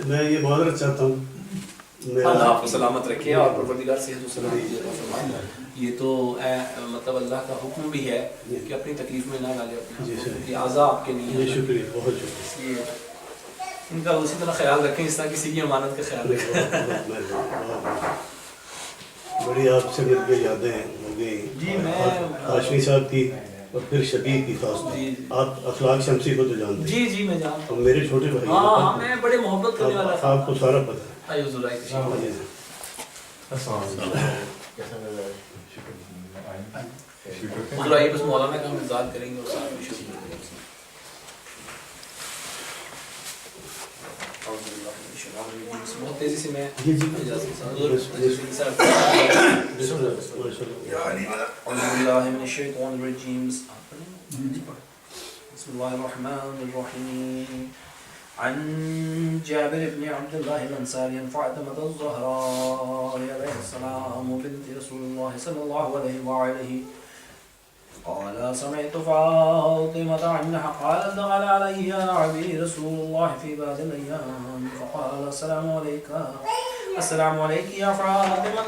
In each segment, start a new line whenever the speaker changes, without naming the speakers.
میں یہ معذرت چاہتا ہوں،
اللہ آپ کو سلامت رکھے اور پروردگار صحت و سلامتی عطا فرمائے۔ یہ تو مطلب اللہ کا حکم بھی ہے کہ اپنی تکلیف میں نہ ڈالے اپنے کہ اعضاء آپ کے نہیں ہیں۔
شکریہ، بہت شکریہ۔
ان کا اسی طرح خیال رکھیں اس طرح کسی کی امانت کا خیال رکھیں۔
بڑی آپ سے مل کے یادیں ہو گئی
جی میں
ہاشمی صاحب کی اور پھر شبیر کی خاص آپ اخلاق شمسی کو تو جانتے ہیں؟
جی جی میں جانتا
ہوں، میرے چھوٹے بھائی۔
ہاں میں بڑے محبت کرنے والا تھا،
آپ کو سارا پتہ ہے۔
آئیے حضور آئیے حضور آئیے، بس مولانا کا ہم انتظار کریں گے اور ساتھ میں شروع کریں گے۔ بہت تیزی سے میں اجازت بسم اللہ الرحمن الرحیم عن جابر بن عبد الله الأنصاري عن فاطمة الزهراء عليه السلام بنت رسول الله صلى الله عليه وآله قال سمعت فاطمة عنها قالت دخل علي عبي رسول الله في بعض الأيام فقال السلام عليك يا فاطمة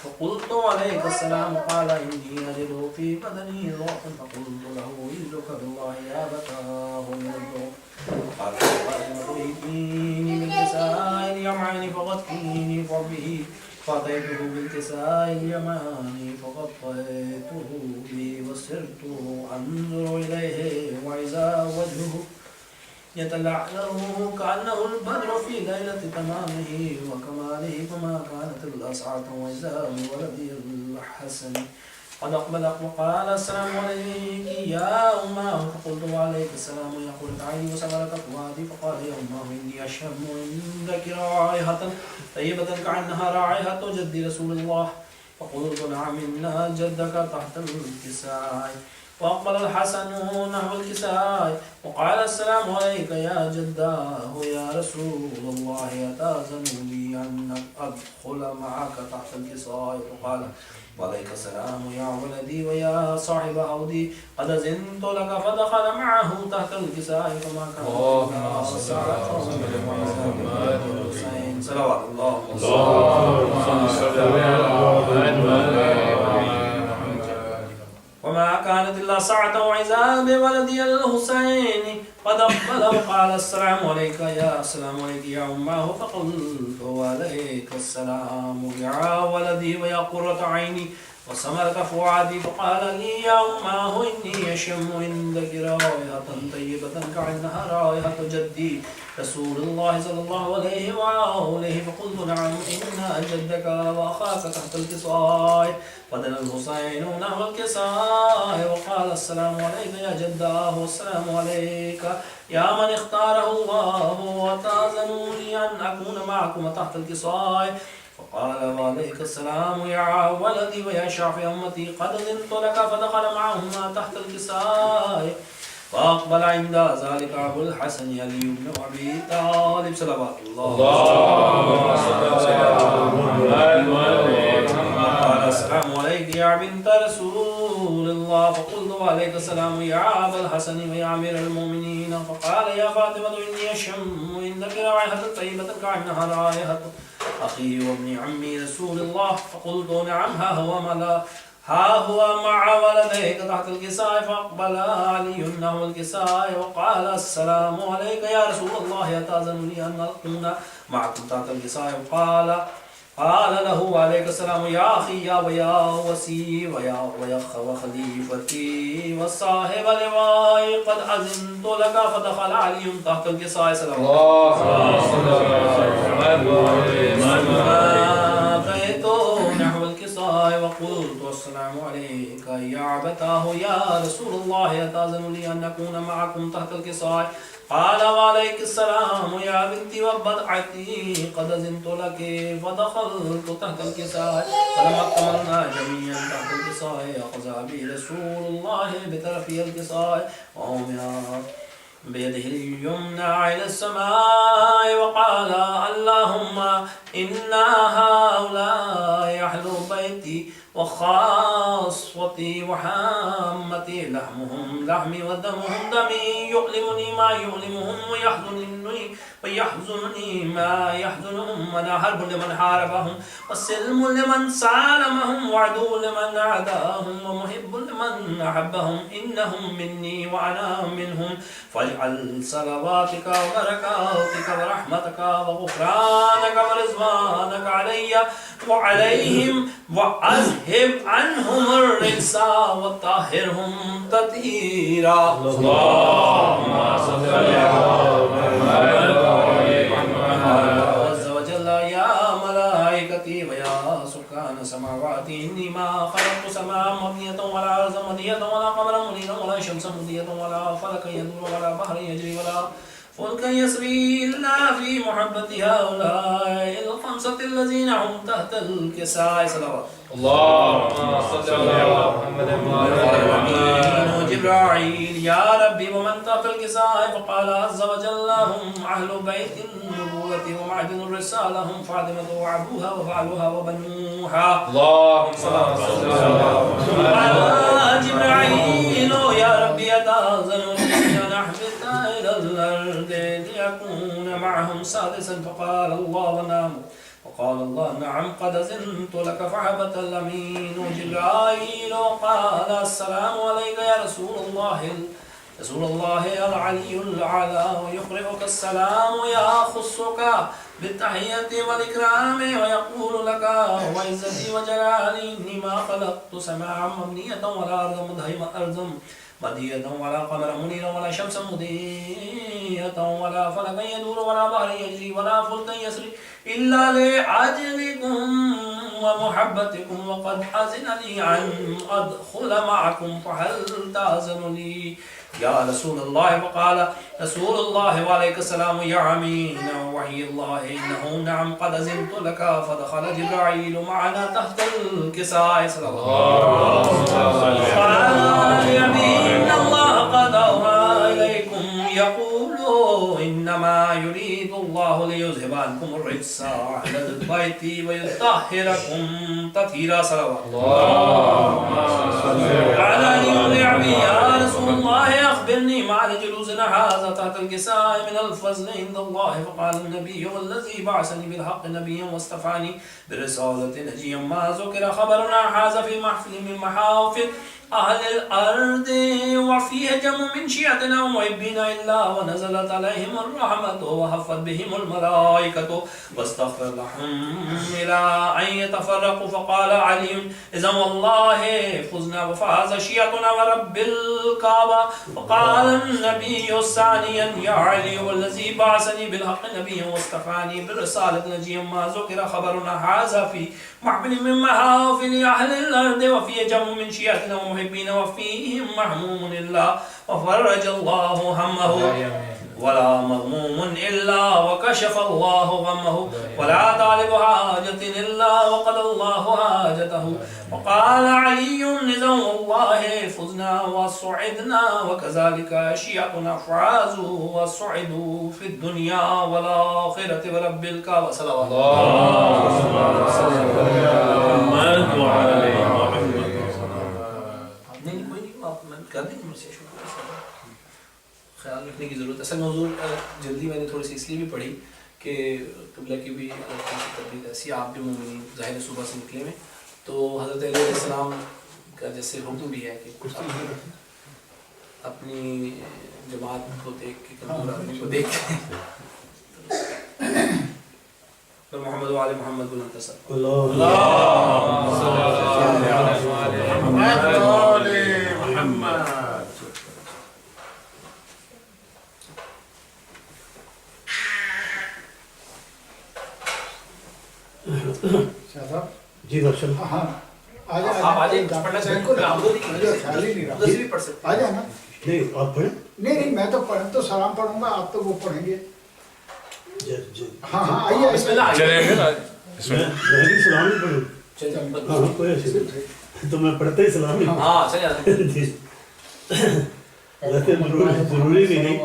فقلت عليك السلام قال إني أجد في بدني ضعفا فقلت له أعيذك بالله يا أبتاه من الضعف قال فاطمة ائتيني بالكساء اليماني فغطيني فربه فأتيته بالكساء اليماني فغطيته به وصرت أنظر إليه وإذا وجهه يتلعلع كأنه البدر في ليلة تمامه وكماله فما كانت إلا ساعة وإذا بولدي الحسن قد أقبل وقال السلام عليك يا أماه فقلت وعليك السلام يقول عيني وسمرت فؤادي فقال يا أماه إني أشم عندك رائحة طيبة كأنها رائحة جد رسول الله فقلت نعم إن جدك تحت الكساء وأقبل الحسن نحو الكساء وقال السلام عليك يا جداه يا رسول الله أتأذن لي أن أدخل معك تحت الكساء وقال وعليك السلام يا ولدي ويا صاحب عودي قد أذنت لك فدخل معه تحت الكساء فما كان صلوات الله وما كانت إلا ساعة وعزاء بولدي الحسين قد أقبل وقال السلام عليك يا أماه فقلت وعليك السلام يا ولدي ويا قرة عيني وسمرت فؤادي فقال لي يا أماه إني أشم عندك رائحة طيبة كأنها رائحة جدي رسول الله صلى الله عليه وآله فقلت نعم إن جدك وأخاك تحت الكساء فدنا الحسين نحو الكساء وقال السلام عليك يا جداه والسلام عليك يا من اختاره الله وتأذنوا لي أن أكون معكم تحت الكساء فقال وعليك السلام يا ولدي ويا شافع أمتي قد أذنت لك فدخل معهما تحت الكساء فأقبل عند ذلك أبو الحسن علي بن أبي طالب صلوات الله قال السلام عليك يا بنت رسول الله فقلت وعليك السلام يا أبا الحسن ويا أمير المؤمنين فقال يا فاطمة إني أشم عندك رائحة طيبة كأنها رائحة أخي وابن عمي رسول الله فقلت نعم ها هو مع ولديك تحت الكساء فأقبل علي نحو الكساء وقال السلام عليك يا رسول الله أتأذن لي أن أكون معكم تحت الكساء قال له عليك السلام يا أخي ويا وسي ويا وخليفتي والصاحب لواء قد أذنت لك فدخل علي تحت الكساء صلى الله عليه وسلم نحو الكساء وقلت السلام عليك يا عبتاه يا رسول الله أتأذن لي أن أكون معكم تحت الكساء قال وعليك السلام يا بنتي وبضعتي قد أذنت لك فدخلت تحت الكساء فلما اكتملنا جميعا تحت الكساء أخذ بي رسول الله بطرفي الكساء وأومع بيده اليمنى إلى السماء وقال اللهم إن هؤلاء أهل بيتي وخاصتي وحامتي لحمهم لحمي ودمهم دمي يؤلمني ما يؤلمهم ويحزنني ما يحزنهم وأنا حرب لمن حاربهم وسلم لمن سالمهم وعدو لمن عاداهم ومحب لمن أحبهم إنهم مني وأنا منهم فاجعل صلواتك وبركاتك ورحمتك وغفرانك ورضوانك علي وعليهم وأذهب عنهم الرجس وطهرهم تطهيرا اللهم صل على محمد عز وجل يا ملائكتي ويا سكان سماواتي إني ما خلقت سماء مبنية ولا أرضا مدية ولا قمرا منيرا ولا شمسا مضية ولا فلكا يدور ولا بحر يجري ولا فلكا يسري إلا في محبة هؤلاء الخمسة الذين هم تحت الكساء صلوات
اللهم صل على محمد
وعلى جبرائيل يا ربي ومن تحت الكساء فقال عز وجل هم أهل بيت النبوة ومعدن الرسالة هم فاطمة وعبوها وفعلوها وبنوها
اللهم صل على
على جبرائيل يا ربي يتأذن لي أن أحبط إلى الأرض ليكون معهم سادسا فقال الله نعم وقال الله نعم قد أذنت لك فهبط الأمين جبرائيل وقال السلام عليك يا رسول الله العلي الأعلى ويقرئك السلام ويخصك بالتحية والإكرام ويقول لك وعزتي وجلالي إني ما خلقت سماعا مبنية ولا أرضا مدية ولا قمرا منيرا ولا شمسا مضيئة ولا فلكا يدور ولا بحر يجري ولا فلكا يسري إلا لأجلكم ومحبتكم وقد أذن لي أن أدخل معكم فهل تأذن لي يا رسول الله وقال رسول الله وعليك السلام يا أمين وحي الله إنه نعم قد أذنت لك فدخل جبرائيل معنا تحت الكساء صلى الله عليه وسلم قال يا أمين الله قد أوحى إليكم يقول إنما يريد الله ليذهب عنكم الرجس أهل البيت ويطهركم تطهيرا صلوات على يرعبي يا رسول الله أخبرني مع جلوسنا هذا تحت الكساء من الفضل عند الله فقال النبي والذي بعثني بالحق نبيا واصطفاني برسالة نجيا ما ذكر خبرنا هذا في محفل من محافل أهل الأرض وفيه جمع من شيعتنا ومحبين إلا ونزلت عليهم الرحمة وحفت بهم الملائكة واستغفر لهم إلى أن يتفرقوا فقال علي إذا والله فزنا وفاز شيعتنا ورب الكعبة فقال النبي ثانيا يا علي والذي بعثني بالحق نبيا واصطفاني بالرسالة نجيا ما ذكر خبرنا هذا في محفل من محافل أهل الأرض وفيه جمع من شيعتنا ومحبين وفيهم محموم إلا وفرج الله همه ولا مغموم إلا وكشف الله غمه ولا طالب حاجة إلا وقضى الله حاجته وقال علي إذا والله فزنا وصعدنا وكذلك شيعتنا فازوا وصعدوا في الدنيا والآخرة ورب الكعبة صلوات الله خیال رکھنے کی ضرورت ہے. اصل موضوع جلدی میں نے تھوڑی سی اس لیے بھی پڑھی کہ قبلہ کی بھی تربیت ایسی آپ بھی مومنین ظاہر صبح سے نکلے میں تو حضرت علیہ السلام کا جیسے حکم بھی ہے کہ اپنی جماعت کو دیکھ کے کمزور آدمی کو دیکھ کے محمد وعلی محمد بالانتصر اللہم صلی علی محمد.
جی درشن
ہاں
آپ آجائیں پڑھنا چاہیں گے آپ
خیال ہی نہیں رہا
ادھر سے بھی پڑھ سکتے
آ جائیں نا.
نہیں آپ پڑھیں.
نہیں میں تو پڑھ تو سلام پڑھوں گا آپ تو وہ پڑھیں گے. ہاں ہاں آئیے
بسم اللہ
میں بھی سلام ہی پڑھوں. ہاں کوئی ایسی تو میں پڑھتا ہی سلام ہی.
ہاں چلے آتے
ویسے ضروری بھی نہیں.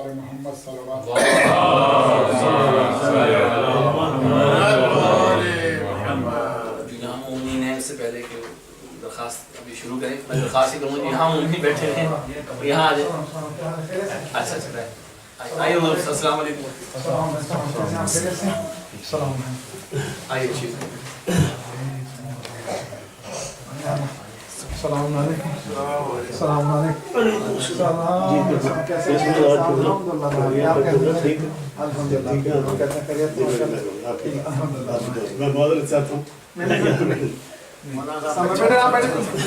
وآل محمد صلوات
یہاں مومنین ہیں، اس سے پہلے کہ درخواست ابھی شروع کریں میں درخواست ہی کروں گا، یہاں مومنین بیٹھے ہیں یہاں آ جائیں. اچھا اچھا آئیے حضور السلام علیکم. آئیے شیخ.
السلام علیکم. السلام علیکم. کیسے ہیں؟ الحمدللہ. کیسے خیریت؟
میں معذرت چاہتا ہوں.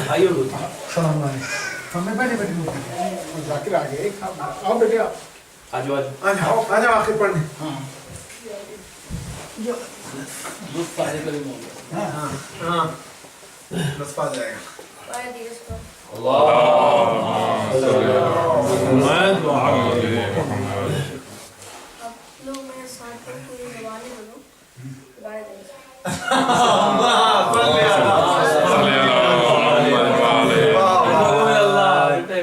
آئیے حضور.
السلام علیکم. ہمیں بیٹھے بیٹھے ذاکر آ گئے. آؤ بیٹے آپ.
آجو آجو.
آ جاؤ آخر پڑھنے. ہاں
لطف آنے کا بھی موقع.
ہاں بس پا جائے گا.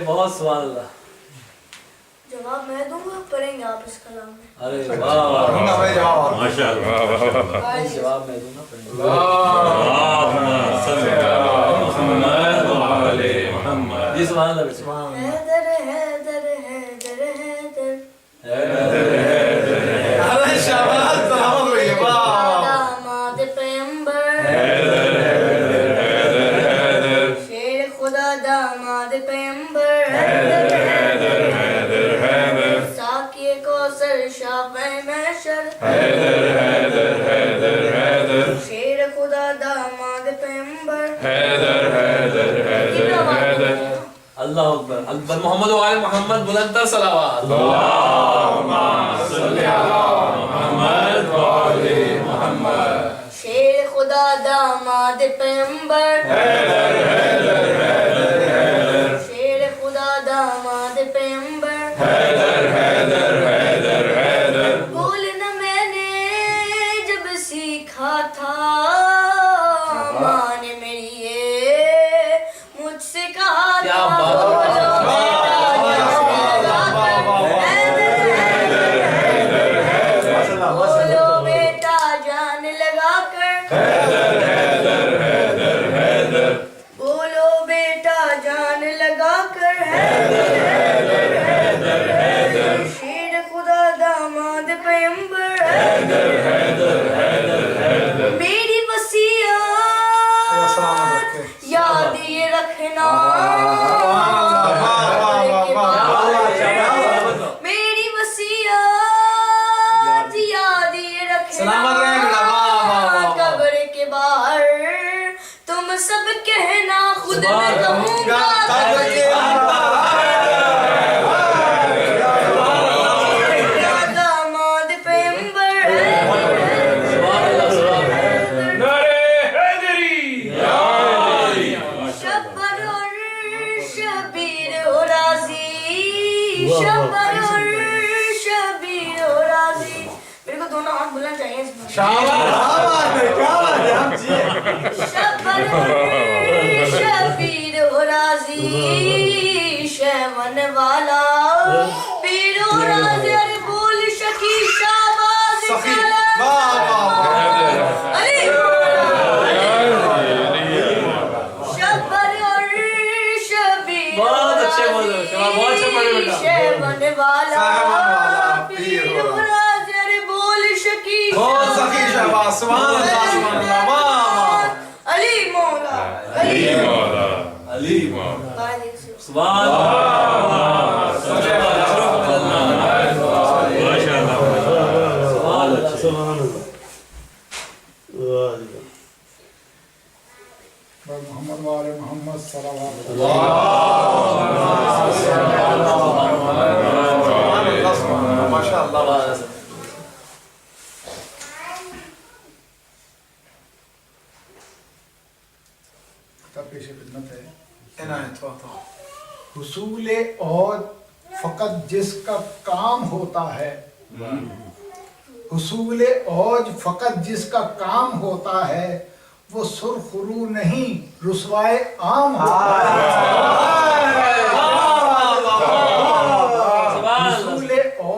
بہت سوال اللہ.
جواب میں دوں گا، پڑھیں گے آپ اس کلام میں.
ارے واہ
ماشاءاللہ.
جواب میں دوں گا، پڑھیں گے. جی سبحان اللہ.
حیدر حیدر حیدر حیدر داماد پیغمبر شیر خدا داماد پیغمبر ساقی کوثر شافع محشر شیر خدا داماد پیغمبر.
اللہ اکبر. اکبر محمد و آل محمد بلندر صلوات.
شیر خدا داماد پیغمبر شیر خدا داماد پیغمبر. بولنا میں نے جب سیکھا تھا ماں نے میری یہ مجھ سے کہا
کیا
تھا
بات
بولو بیٹا جان لگا کر بولو بیٹا جان لگا کر شیر خدا داماد پیغمبر میری وصیت یاد یہ رکھنا میری وصیت یاد یہ رکھنا قبر کے باہر تم سب کہنا خود میں کہوں گا داماد پیغمبر شبر اور شبیر و راضی شبر اور شبیر و راضی. میرے کو دونوں ہاتھ بلند چاہیے اس میں. شبر اور شبیر و راضی شیون والا پیر و راضی. ارے بول شکی شہباز علی. شبر اور شبیر
بہت اچھے بولے ہو، شباب بہت اچھے پڑھے بیٹا.
شیون والا پیر و راضی. ارے بول شکی علی مولا علی
علی
مولا.
سبحان اللہ.
سبحان اللہ.
محمد وآل محمد صلوات پیش خدمت ہے. حصول عود فقط جس کا کام ہوتا ہے حصول عوج فقط جس کا کام ہوتا ہے وہ سرخ رو نہیں رسوائے عام ہوتا ہے. حصول عوج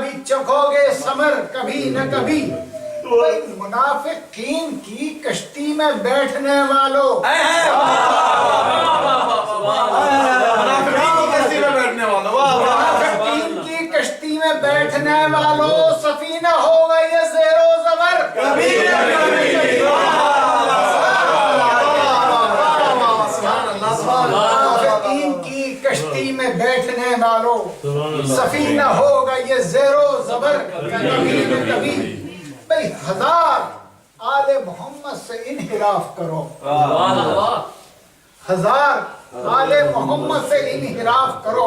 بھی چکھو گے ثمر کبھی نہ کبھی. بھائی منافقین کی کشتی میں بیٹھنے والوں، منافقین کی کشتی میں بیٹھنے والوں، سفینہ ہوگا یہ زیر و زبر کبھی نہ کبھی. منافقین کی کشتی میں بیٹھنے والوں، سفینہ ہوگا یہ زیر و زبر کبھی نہ کبھی. بھئی ہزار آل محمد سے انحراف کرو، ہزار آل محمد سے انحراف کرو،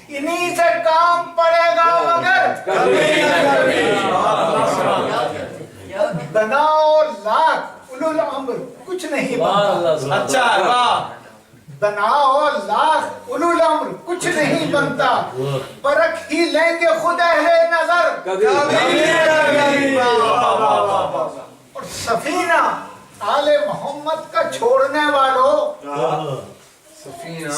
انہی سے کام پڑے گا مگر کبھی نہ کبھی. بناؤ لاکھ اولو الامر کچھ نہیں بنتا.
اچھا
بناؤ لاکھ اولو الامر کچھ نہیں بنتا، پرکھ ہی لیں گے خود اہل نظر کبھی نہ کبھی. اور سفینہ آل محمد کا چھوڑنے والوں،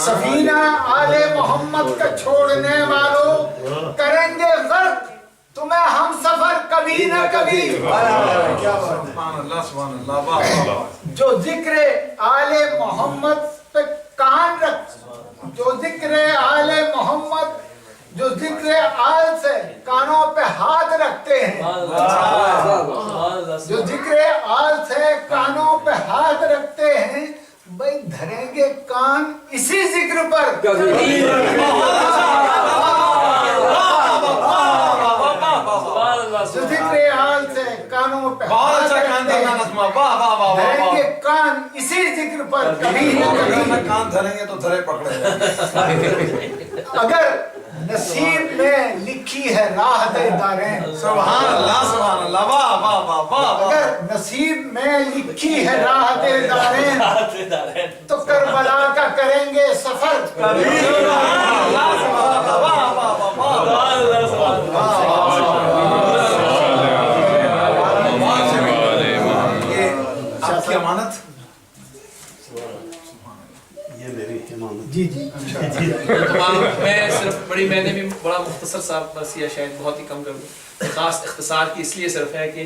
سفینہ آل محمد کا چھوڑنے والوں کریں گے غرق تمہیں ہم سفر کبھی نہ کبھی. جو ذکر آل محمد پہ کان رکھ، جو ذکر آل محمد، جو ذکر آل سے کانوں پہ ہاتھ رکھتے ہیں، جو ذکر آل سے کانوں پہ ہاتھ رکھتے ہیں، بھائی دھریں گے کان اسی ذکر پر کبھی. جو ذکر آل سے کانوں پہ ہاتھ رکھتے ہیں، دھریں گے کان اسی ذکر پر کبھی نہ کبھی.
کان دھریں گے تو دھرے پکڑے.
اگر نصیب میں لکھی ہے راہ دے دارین،
سبحان اللہ سبحان اللہ، واہ واہ واہ واہ.
اگر نصیب میں لکھی ہے راہ دے دارین تو کربلا کا کریں گے سفر کبھی.
آپ کی امانت
یہ میری امانت.
جی جی
میں صرف میں نے بھی بڑا مختصر صاحب بس یا شاید بہت ہی کم کر دوں. خاص اختصار کی اس لیے صرف ہے کہ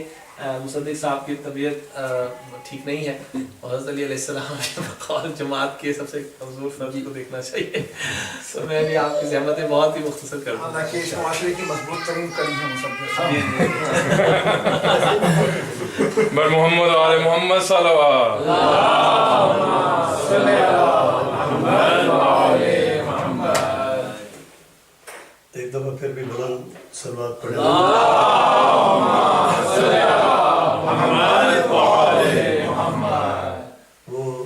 مصدق صاحب کی طبیعت ٹھیک نہیں ہے، اور حضرت علی علیہ السلام کے بقول جماعت کے سب سے کمزور فرد کو دیکھنا چاہیے. تو میں بھی آپ کی زحمتیں بہت ہی مختصر کر دوں.
حالانکہ اس معاشرے کی مضبوط ترین کڑی ہے مصدق.
بر محمد و آل محمد صلوات.
ایک دفعہ پھر بھی بلند صلوات پڑھیں. وہ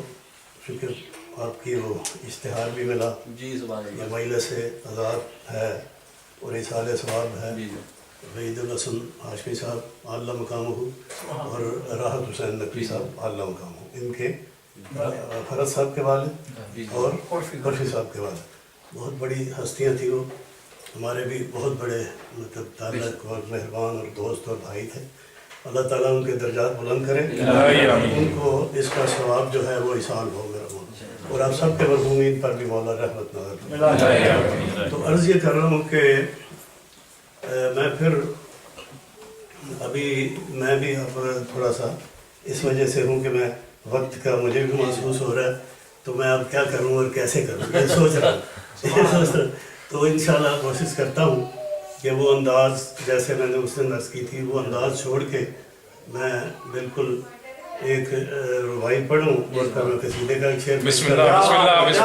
شکر آپ کی وہ اشتہار بھی ملا
جی سبحان
یہ مجلس سے آزاد ہے اور اصال ثواب ہے. وحید الحسن ہاشمی صاحب اعلیٰ مقام ہو اور راحت حسین نقوی صاحب اعلیٰ مقام ہو، ان کے فرد صاحب کے والد اور قرفی صاحب کے والد بہت بڑی ہستیاں تھیں. وہ ہمارے بھی بہت بڑے مطلب تعلق اور مہربان اور دوست اور بھائی تھے. اللہ تعالیٰ ان کے درجات بلند کرے، ان کو اس کا ثواب جو ہے وہ احسان ہو میرا مولا، اور آپ سب کے مرحومین پر بھی مولا رحمت نازل فرمائے. تو عرض یہ کر رہا ہوں کہ میں پھر ابھی میں بھی اب تھوڑا سا اس وجہ سے ہوں کہ میں وقت کا مجھے بھی محسوس ہو رہا ہے، تو میں اب کیا کروں اور کیسے کروں یہ سوچ رہا ہوں. تو انشاءاللہ کوشش کرتا ہوں کہ وہ انداز جیسے میں نے اس دن عرض کی تھی وہ انداز چھوڑ کے میں بالکل ایک ربائی پڑھوں اور پھر میں قصیدے کا ایک شعر.
بسم اللہ بسم اللہ بسم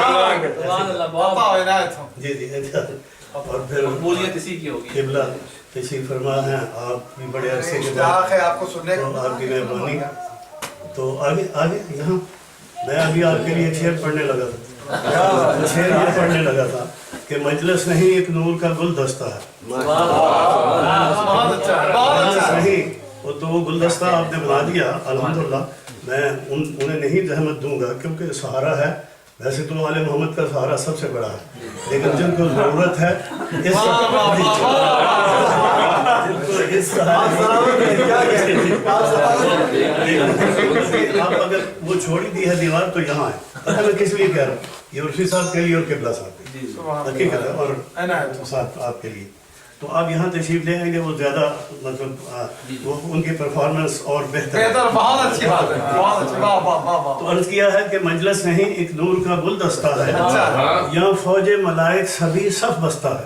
اللہ.
جی جی اور پھر
مقبولیت اسی کی ہوگی.
قبلہ تشریف فرما ہے، آپ بھی بڑے عرصے کے
اشتیاق ہے آپ کو سننے
تو آپ کی مہربانی. تو آگے یہاں میں ابھی آپ کے لیے ایک شعر پڑھنے لگا تھا. شعر یہ پڑھنے لگا تھا کہ مجلس نہیں ایک نور کا گلدستہ ہے. مجلس نہیں وہ تو وہ گلدستہ آپ نے بنا دیا الحمدللہ. میں انہیں نہیں زحمت دوں گا کیونکہ سہارا ہے. ویسے تو آل محمد کا سہارا سب سے بڑا ہے، لیکن جن کو ضرورت ہے آپ اگر وہ چھوڑی دی ہے دیوار تو یہاں ہے. میں کس لیے کہہ رہا ہوں، یہ عرفی صاحب کے لیے اور قبلہ صاحب کے لیے حقیقت ہے، اور آپ کے لیے. تو آپ یہاں تشریف لے آئیں گے، وہ زیادہ مطلب وہ ان کی پرفارمنس اور بہتر ہے۔
بہتر، بہت اچھی بات ہے، بہت اچھی، واہ واہ واہ واہ۔
تو عرض کیا ہے کہ مجلس نہیں ایک نور کا گلدستہ ہے، یہاں فوج ملائک سبھی صف بستہ ہے۔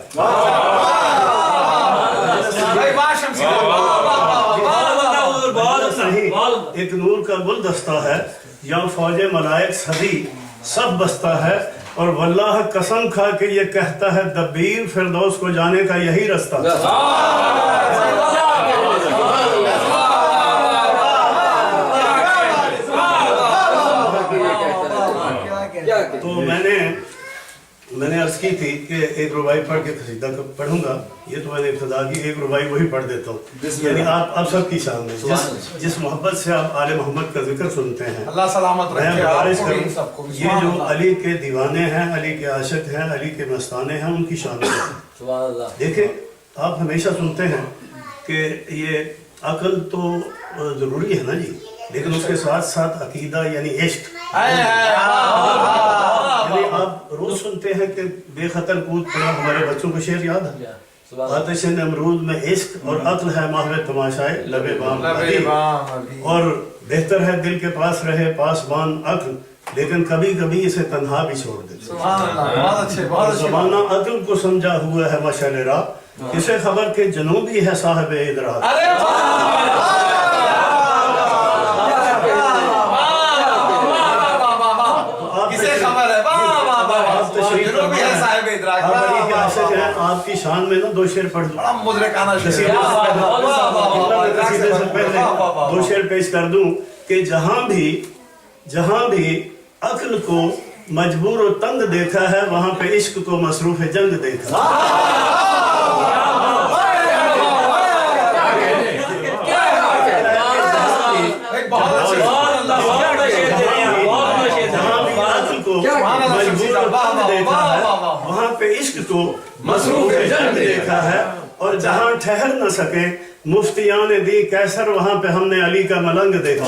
بھائی واہ شمسی، واہ واہ واہ واہ۔
مجلس نہیں ایک نور کا گلدستہ ہے، یہاں فوج ملائک سبھی صف بستہ ہے، اور واللہ قسم کھا کے یہ کہتا ہے دبیر فردوس کو جانے کا یہی رستہ۔ تو میں نے عرض کی تھی کہ ایک ربائی پڑھ کے قصیدہ پڑھوں گا، یہ تو میں نے ابتدا کی، ایک ربائی وہی پڑھ دیتا ہوں، یعنی آپ سب کی شان میں جس محبت سے آپ آل محمد کا ذکر سنتے ہیں،
اللہ سلامت
میں
رکھے
گزارش
آپ کو،
کروں
سب کو۔
یہ جو علی کے دیوانے ہیں، علی کے عاشق ہیں، علی کے مستانے ہیں، ان کی شان میں دیکھیں آپ ہمیشہ سنتے ہیں کہ یہ عقل تو ضروری ہے نا جی، لیکن اس کے ساتھ ساتھ عقیدہ یعنی عشق، یعنی آپ روز سنتے ہیں کہ بے خطر کود پڑا، ہمارے بچوں کو شعر یاد ہے، آتش نمرود میں عشق اور عقل ہے محو تماشائے لبے بام علی، اور بہتر ہے دل کے پاس رہے پاسبان عقل، لیکن کبھی کبھی اسے تنہا بھی چھوڑ دیتے۔
سبحان اللہ، بہت اچھے، بہت اچھے۔
زمانہ عقل کو سمجھا ہوا ہے مشعل راہ، کسے خبر کے جنوبی ہے صاحب ادراک۔ آپ کی شان میں نا دو شعر پڑھ دوں، قصیدے سے پہلے دو شعر پیش کر دوں کہ جہاں بھی عقل کو مجبور و تنگ دیکھا ہے، وہاں پہ عشق کو مصروف جنگ دیکھا۔ وہاں پہ عشق کو مصروف جنگ دیکھا ہے، اور جہاں ٹھہر نہ سکے مفتیان دی کیسر، وہاں پہ ہم نے علی کا ملنگ دیکھا۔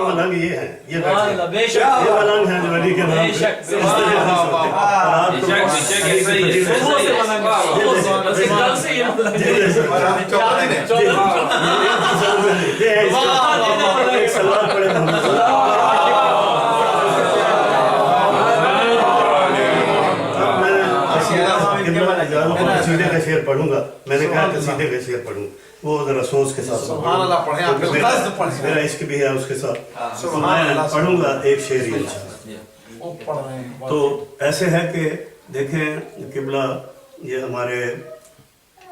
ملنگ یہ ہے، یہ ملنگ ہے جو علی کے نام قصیدے کا شعر پڑھوں گا، میں نے کہا قصیدے کا شعر پڑھوں، وہ ذرا سوچ کے ساتھ میرا عشق بھی ہے اس کے ساتھ، میں پڑھوں گا ایک شعر ہی انشاءاللہ۔ تو ایسے ہے کہ دیکھیں قبلہ، یہ ہمارے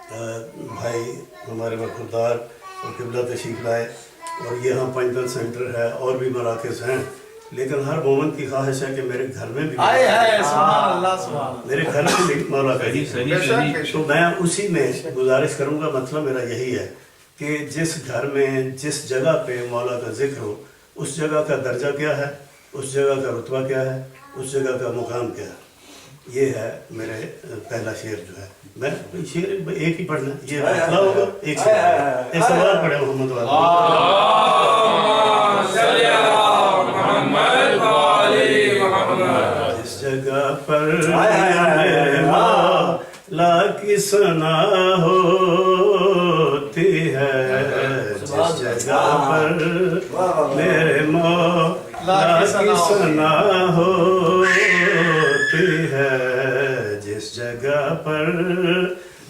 بھائی ہمارے وفادار اور قبلہ تشریف لائے، اور یہاں پنجتن سینٹر ہے اور بھی مراکز ہیں، لیکن ہر مومن کی خواہش ہے کہ میرے گھر میں بھی میرے گھر میں بھی مولا کا ذکر، تو میں اسی میں گزارش کروں گا۔ مطلب میرا یہی ہے کہ جس گھر میں جس جگہ پہ مولا کا ذکر ہو، اس جگہ کا درجہ کیا ہے، اس جگہ کا رتبہ کیا ہے، اس جگہ کا مقام کیا ہے، یہ ہے میرے پہلا شعر جو ہے۔ میں شعر ایک ہی پڑھنا، یہ مسئلہ ہوگا، ایک سوال پڑھے محمد والا۔ جس جگہ پر مولا کی ثنا ہوتی ہے، جس جگہ پر میرے مولا کی ثنا ہوتی ہے، جس جگہ پر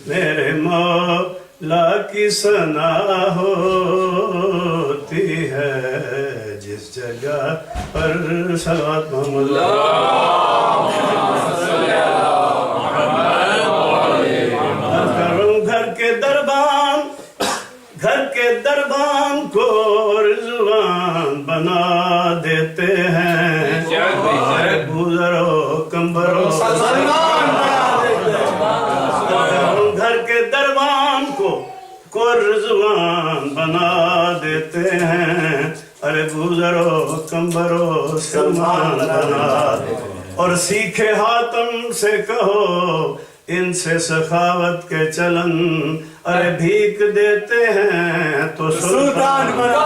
میرے مولا کی ثنا ہوتی ہے، جس جگہ پر صلوات محمد کروں گھر کے دربان کو رضوان بنا دیتے ہیں، گزرو کمبرو گھر کے دربان کو رضوان بنا دیتے ہیں، ارے گزرو کمبرو سلمان بنا، اور سیکھے حاتم سے کہو ان سے سخاوت کے چلن، ارے بھیک دیتے ہیں تو سلطان بنا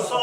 100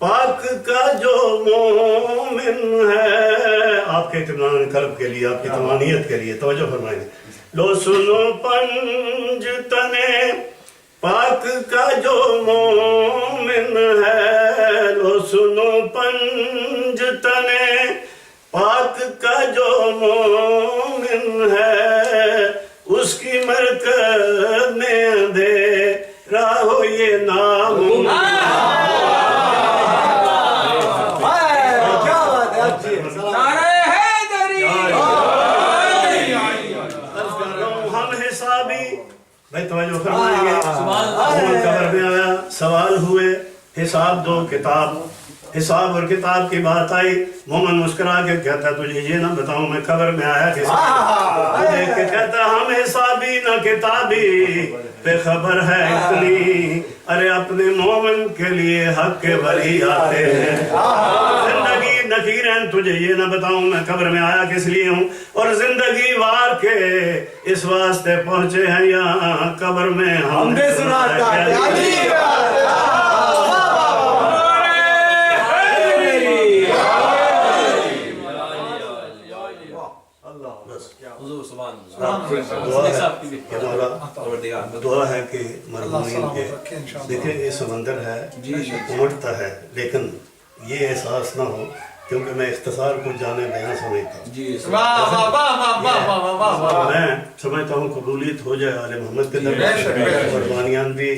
پاک کا جو مومن ہے، آپ کے اطمینان قلب کے لیے، آپ کی طمانینت کے لیے توجہ فرمائیں. لو سنو پنج تنے پاک کا جو مومن ہے، لو سنو پنج تنے پاک کا جو مومن ہے، اس کی مرکز میں اندھیرا ہو یہ ناممکن. ہم حسابی بھائی توجہ فرمائیں گے. قبر میں آیا، سوال ہوئے، حساب دو، کتاب، حساب اور کتاب کی بات آئی. مومن مسکرا کے کہتا تجھے یہ نہ بتاؤں میں قبر میں آیا کس دیکھ کے کہتا ہم حسابی نہ کتابی پہ خبر ہے اتنی. ارے اپنے مومن کے لیے حق کے ولی آتے ہیں. زندگی نکیریں تجھے یہ نہ بتاؤں میں قبر میں آیا کس لیے ہوں، اور زندگی وار کے اس واسطے پہنچے ہیں یہاں قبر میں ہم نے سنا دعا ہے کہ مرحومین کے دیکھیں یہ سمندر ہے امٹتا ہے، لیکن یہ احساس نہ ہو کیونکہ میں اختصار کو جانے بیان سمجھتا ہوں. میں سمجھتا ہوں قبولیت ہو جائے آل محمد کے دربار، قربانیان بھی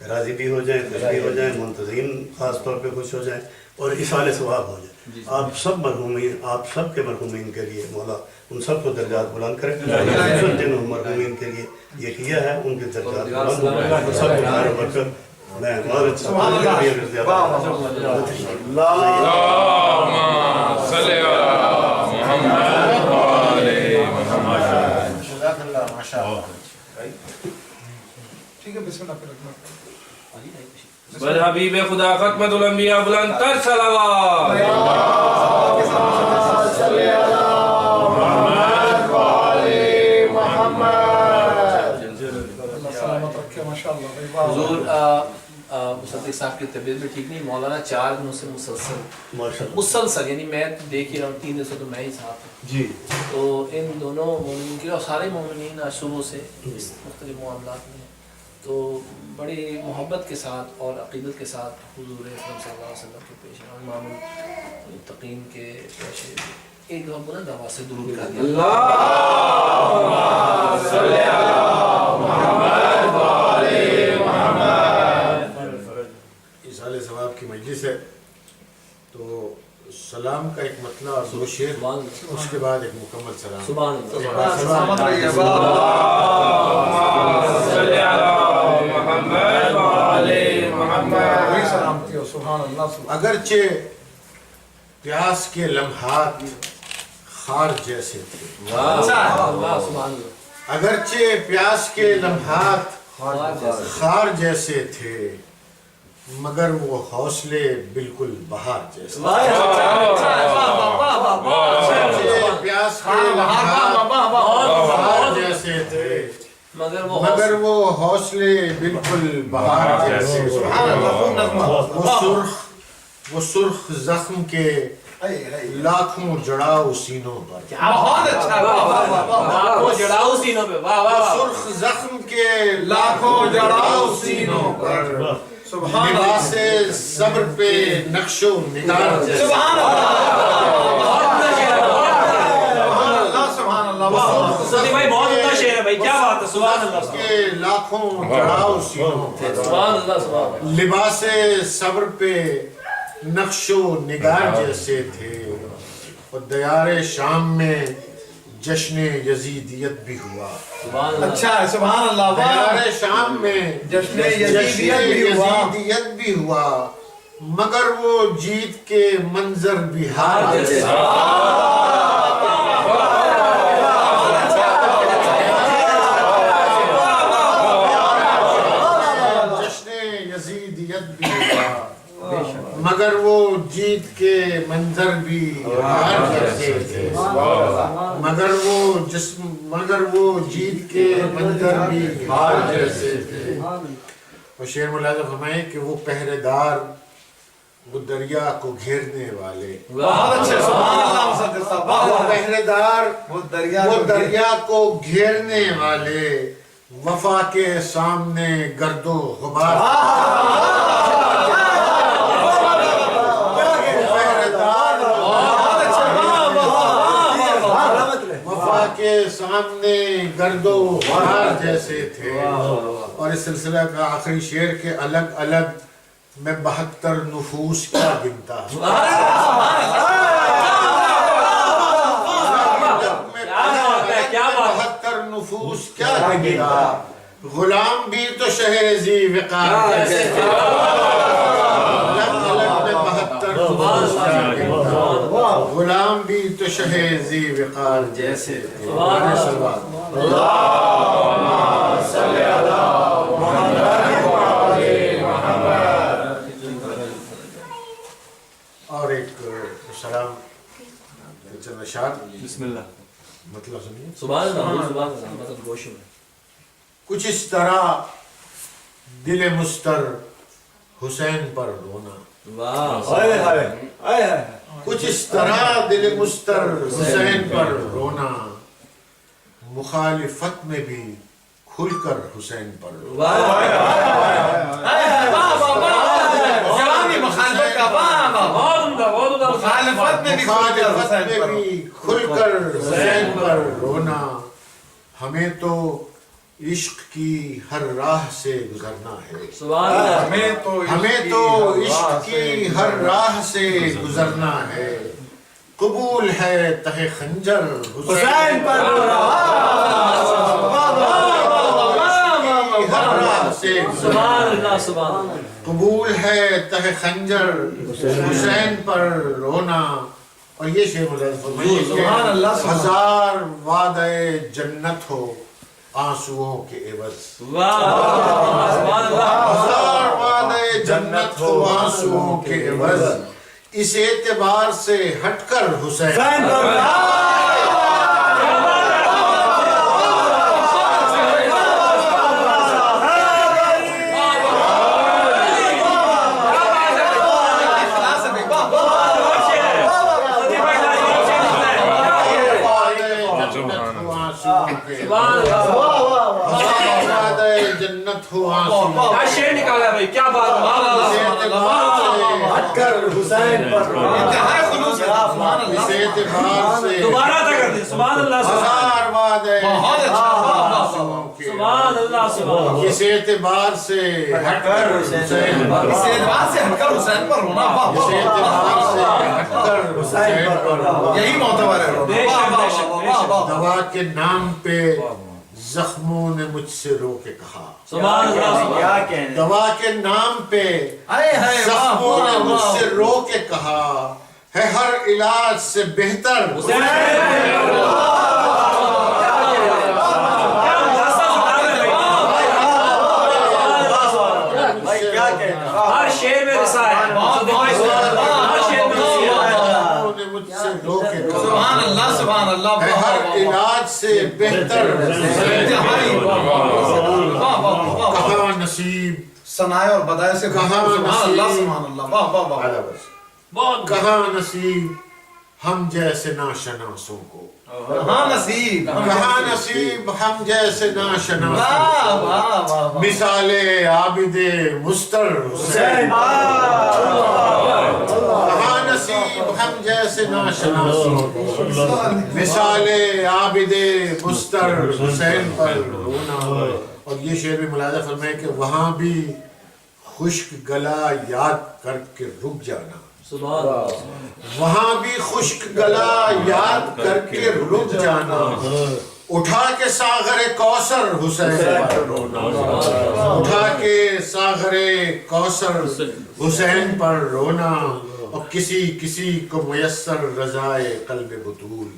راضی بھی ہو جائیں، خوش بھی ہو جائیں، منتظرین خاص طور پہ خوش ہو جائیں، اور اصال ثواب ہو جائے. آپ سب مرحومین، آپ سب کے مرحومین کے لیے مولا ان سب کو درجات بلند کرے. جن مرحومین کے لیے یہ کیا ہے ان کے درجات بلند ہو، سب کو خیر و برکت. میں
اللہم صلی علی محمد وآل محمد.
ٹھیک ہے، بسم اللہ.
بر حبیب خدا ختمت الانبیاء بلند تر صلوات. حضور مصدق صاحب کی طبیعت بھی ٹھیک نہیں، مولانا 4 دنوں سے مسلسل یعنی میں دیکھ ہی رہا ہوں، 3 دن سے تو میں ہی صاحب ہوں
جی.
تو ان دونوں مومنین کے اور سارے مومنین آج صبح سے مختلف معاملات میں، تو بڑی محبت کے ساتھ اور عقیدت کے ساتھ حضور اکرم صلی اللہ علیہ وسلم کے پیش امام المتقین کے پیش ایک دفعہ بلند آواز سے درود کر دیا. اللہم صلی علی محمد وآل محمد.
اصال ثواب کی مجلس ہے تو سلام کا ایک مطلب اور دو شعر، اس کے بعد ایک مکمل سلام.
سبحان اللہ.
اگرچہ پیاس کے لمحات خار جیسے تھے، اگرچہ پیاس کے لمحات خار جیسے تھے، مگر وہ حوصلے بالکل بہار جیسے. پیاس کے لمحات خار جیسے تھے، مگر وہ حوصلے بالکل بہار جیسے. وہ سرخ زخم کے لاکھوں جڑاؤ سینوں پر، سرخ زخم کے لاکھوں جڑاؤ سینوں پر، لباس صبر پہ نقش و نگار جیسے. سبحان اللہ.
بہت اچھا شعر ہے بھائی، کیا بات ہے. سبحان اللہ.
کے لاکھوں جڑاؤ سینوں پر، لباس صبر پہ نقش و نگار جیسے تھے. اور دیار شام میں جشن یزیدیت بھی ہوا.
اچھا ہے، سبحان اللہ.
دیار شام میں
جشن یزیدیت
بھی ہوا، مگر وہ جیت کے منظر بہار جیسے. مگر وہ جیت کے منظر بھی ہار جیسے تھے، مگر وہ جیت کے منظر بھی ہار جیسے تھے. اور شعر ملاحظہ فرمائیں کہ وہ پہرے دار وہ دریا کو گھیرنے والے،
بہت اچھے، سبحان اللہ مصدق صاحب، واہ
وہ
واہ،
پہرے دار،
وہ
وہ دریا کو گھیرنے والے، وفا کے سامنے گرد و غبار، وفا کے سامنے گرد و غبار جیسے تھے۔ اور اس سلسلہ کا آخری شعر کے الگ الگ میں 72 نفوس کیا گنتا،
کیا بات
72 نفوس کیا گنتا، غلام بھی تو شہر ذی وقار جیسے تھے۔ الگ الگ میں 72 نفوس کیا گنتا، غلام بھی تو شہر ذی وقار جیسے تھے۔ اور ایک سلام چند اشعار،
بسم اللہ،
مطلب سنیے۔
سبحان اللہ، سبحان اللہ، مطلب گوشوں میں
کچھ اس طرح دل مستر حسین پر رونا، کچھ اس طرح دل مستر حسین پر رونا، مخالفت میں بھی کھل کر حسین پر رونا،
مخالفت میں
بھی کھل کر حسین پر رونا، ہمیں تو عشق کی ہر راہ سے گزرنا ہے، ہمیں تو عشق کی ہر راہ سے گزرنا ہے، قبول ہے تہ خنجر حسین پر رونا، ہر راہ سے قبول ہے تہ خنجر حسین پر رونا۔ اور یہ شعر مجھے ہزار وعدہ جنت ہو آنسوؤں کے عوض، ہزار وعدہ جنت ہو آنسوؤں کے عوض، اس اعتبار سے ہٹ کر حسین جنت ہو آنسوؤں
کیا شعر نکالا ہے بھائی، کیا بات ہے،
ہٹ کر حسین پر اس اعتبار سے
دوبارہ تک کر دیں، سبحان اللہ،
ہزار وعدے
سبحان اللہ، سبحان اللہ،
اس اعتبار سے ہٹ کر حسین پر
اس اعتبار سے ہٹ کر حسین پر رونا،
اس اعتبار سے ہٹ کر حسین پر
یہی معتبر ہے۔
بے شک، بے شک، بے شک،
دوا کے نام پہ زخموں نے مجھ سے رو کے کہا،
سبحان اللہ،
دوا کے نام پہ زخموں نے مجھ سے رو کے کہا، ہے ہر علاج سے بہتر
ہر شعر میں رسا ہے، ہر شعر میں رسا
نے مجھ سے رو کے کہا،
سبحان اللہ، سبحان اللہ،
ہے ہر علاج سے بہتر کہاں نصیب
ثنائے اور بدائے سے
کہاں
سبحان اللہ،
نصیب
سبحان اللہ، واہ واہ واہ،
بہت
کہاں نصیب ہم جیسے ناشناسوں کو،
کہاں نصیب،
کہاں نصیب ہم جیسے ناشناسوں
واہ واہ واہ،
مثال عابد مستر حسین، کہاں نصیب ہم جیسے ناشناسوں کو، مثال عابد مستر حسین پر رونا۔ اور یہ شعر بھی ملاحظہ فرمائے کہ وہاں بھی خشک گلا یاد کر کے رک جانا، وہاں بھی خشک گلا یاد کر کے رک جانا، اٹھا کے ساغر کوثر حسین پر رونا، اٹھا کے ساغر کوثر حسین پر رونا، اور کسی کسی کو میسر رضائے قلب بطول،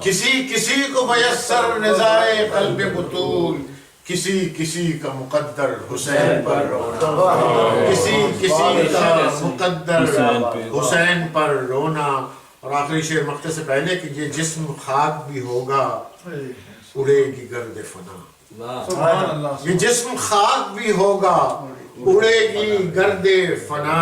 کسی کسی کو میسر رضائے قلب بطول، کسی کسی کا مقدر حسین پر رونا، کسی کسی کا مقدر حسین پر رونا۔ اور آخری شعر مقطع سے پہلے کہ یہ جسم خاک بھی ہوگا اڑے گی گرد فنا، یہ جسم خاک بھی ہوگا اڑے گی گرد فنا،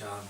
4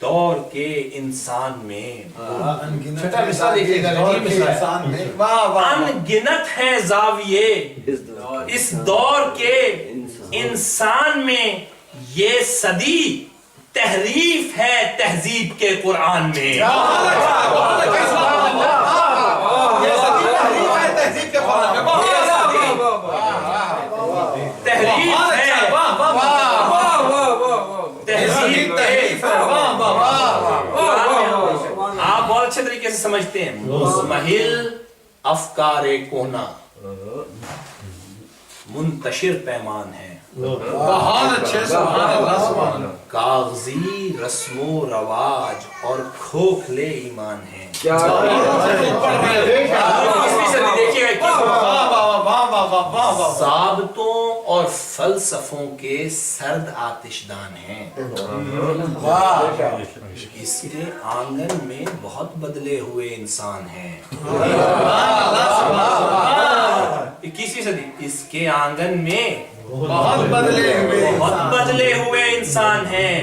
دور کے انسان میں
چھٹا مثال دیکھیے گا انسان میں
انگنت ہیں زاویے اس دور کے انسان میں، یہ صدی تحریف ہے تہذیب کے قرآن میں. آپ بہت اچھے طریقے سے سمجھتے ہیں. محل افکار کونا منتشر پیمان ہے،
بہت اچھے سبحان اللہ سبحان اللہ.
کاغذی رسم و رواج اور کھوکھلے ایمان ہیں. ضابطوں اور فلسفوں کے سرد آتشدان ہیں. اس کے آنگن میں بہت بدلے ہوئے انسان ہیں. 21ویں صدی. اس کے آنگن میں
بہت بدلے
ہوئے انسان ہیں.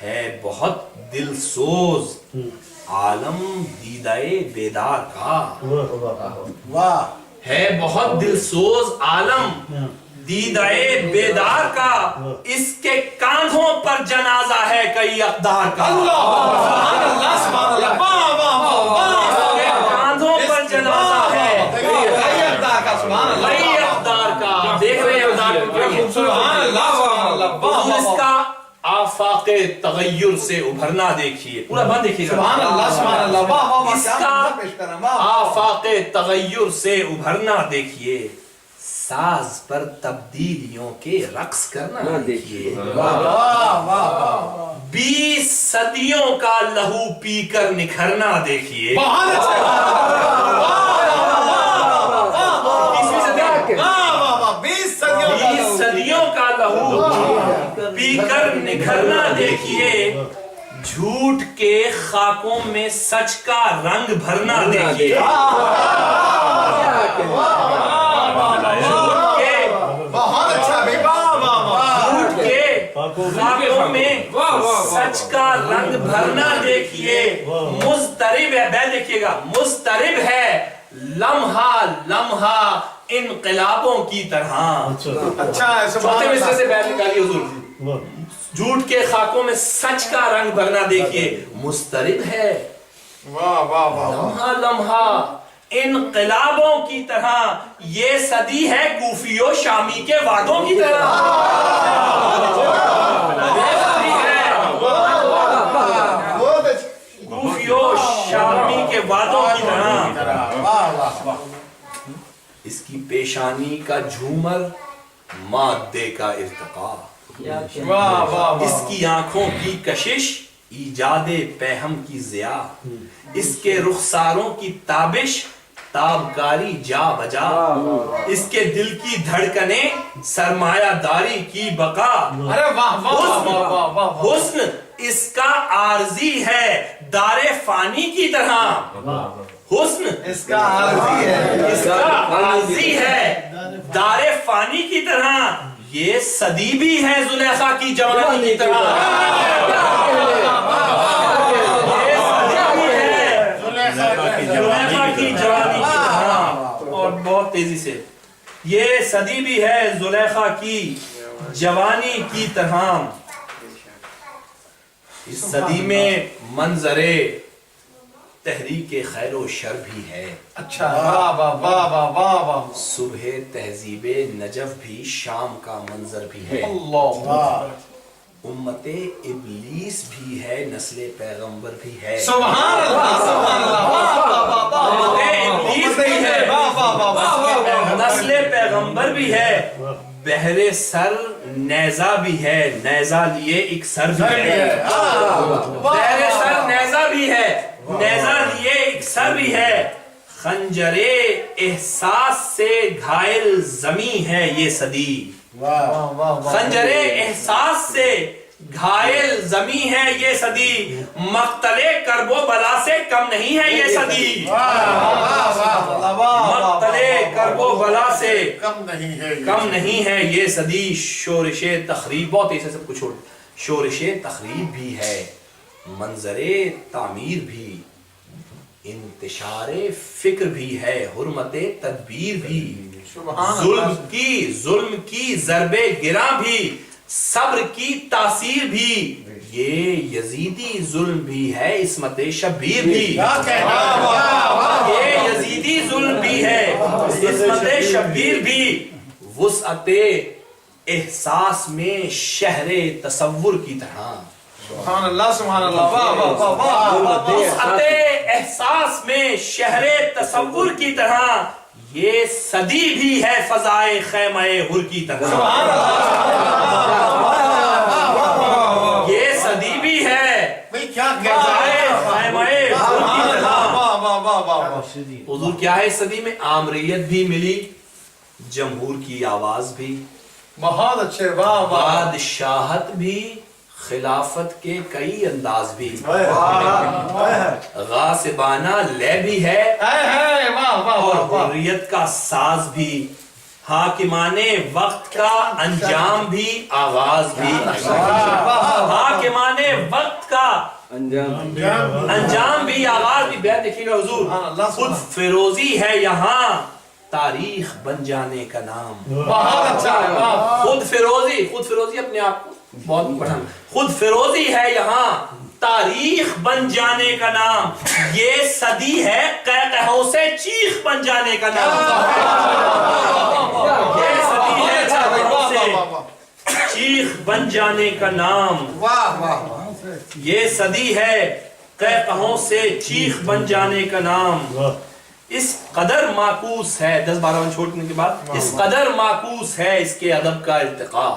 ہے بہت دل سوز عالم دیدائے بیدار کا. ہے بہت دل سوز عالم دیدائے بیدار کا. اس کے کاندھوں پر جنازہ ہے کئی اقدار کا. کاندھوں پر جنازہ ہے کئی اقدار کا. دیکھ رہے ہیں اقدار اس کا آفاق تغیر سے ابھرنا دیکھیے. پورا بند دیکھیے گا. اس کا آفاق تغیر سے ابھرنا دیکھیے. ساز پر تبدیلیوں کے رقص کرنا دیکھیے. 20 صدیوں کا لہو پی کر نکھرنا دیکھیے. 20 صدیوں کا لہو پی کر نکھرنا دیکھیے. جھوٹ کے خاکوں میں سچ کا رنگ بھرنا دیکھیے. خاکوں میں سچ کا رنگ بھرنا دیکھیے. مضطرب ہے، بیل دیکھیے گا. مضطرب ہے لمحہ لمحہ انقلابوں کی طرح. چوتھے مصرے سے بیل نکالیے حضور. جھوٹ کے خاکوں میں سچ کا رنگ بھرنا دیکھیے. مضطرب ہے لمحہ لمحہ انقلابوں کی طرح. یہ صدی ہے کوفی و شامی کے وعدوں کی طرح. کوفی و شامی کے وعدوں کی طرح. اس کی پیشانی کا جھومر مادے کا ارتقا. اس کی آنکھوں کی کشش ایجاد پہم کی ضیا. اس کے رخساروں کی تابش تابکاری جا بجا. اس کے دل کی دھڑکنیں سرمایہ داری کی بقا. حسن اس کا عارضی ہے دار فانی کی طرح. حسن اس کا عارضی ہے دار فانی کی طرح. یہ صدی بھی ہے زلیخا کی جوانی کی طرح. زلیخا کی جوانی کی طرح. اور بہت تیزی سے. یہ صدی بھی ہے زلیخا کی جوانی کی طرح. اس صدی میں منظرے تحریک خیر و شر بھی ہے.
اچھا
صبح تہذیب نجف بھی شام کا منظر بھی ہے. امت ابلیس بھی ہے نسل پیغمبر بھی ہے.
سبحان اللہ سبحان اللہ.
نسل پیغمبر بھی ہے. بہرے سر نیزہ بھی ہے. نیزہ لیے ایک سر بھی ہے. بہرے سر نیزہ بھی ہے. نیزہ لیے ایک سر بھی ہے. خنجر احساس سے گھائل زمیں ہے یہ صدی. خنجر احساس سے گھائل زمیں ہے یہ صدی. مقتل کرب و بلا سے کم نہیں ہے یہ صدی. مقتل کرب و بلا سے کم نہیں ہے یہ صدی. شورش تخریب بہت ایسے سب کچھ چھوڑ. شورش تخریب بھی ہے منظر تعمیر بھی، انتشار فکر بھی ہے، حرمت تدبیر بھی، ظلم کی ضرب گراں بھی، صبر کی تاثیر بھی، یہ یزیدی ظلم بھی ہے، عصمت شبیر بھی، یہ یزیدی ظلم بھی ہے، عصمت شبیر بھی، وسعت احساس میں شہر تصور کی طرح،
سبحان اللہ سبحان اللہ، واہ واہ واہ واہ،
وسعت احساس میں شہر تصور کی طرح، یہ صدی بھی ہے فضائے خیمہ حر کی طرح، یہ صدی بھی ہے فضائے خیمہ حر کی طرح۔ حضور کیا ہے صدی میں؟ آمریت بھی ملی، جمہور کی آواز بھی،
بہت اچھے، واہ واہ،
بادشاہت بھی، خلافت کے کئی انداز بھی، غاصبانہ لے بھی ہے، اور حریت کا ساز بھی، حاکمان وقت کا انجام بھی، آغاز بھی، حاکمان وقت کا انجام بھی، آغاز بھی۔ بیان دیکھیے گا حضور، خود فیروزی ہے یہاں تاریخ بن جانے کا نام،
بہت اچھا ہے،
خود فیروزی اپنے آپ کو بہت پڑھا، خود فیروزی ہے یہاں تاریخ بن جانے کا نام، یہ صدی ہے قہقہوں سے چیخ بن جانے کا نام، یہ صدی ہے قہقہوں سے چیخ بن جانے کا نام، یہ صدی ہے قہقہوں سے چیخ بن جانے کا نام، اس قدر معکوس ہے، 10-12 من چھوڑنے کے بعد، اس قدر معکوس ہے اس کے ادب کا ارتقا،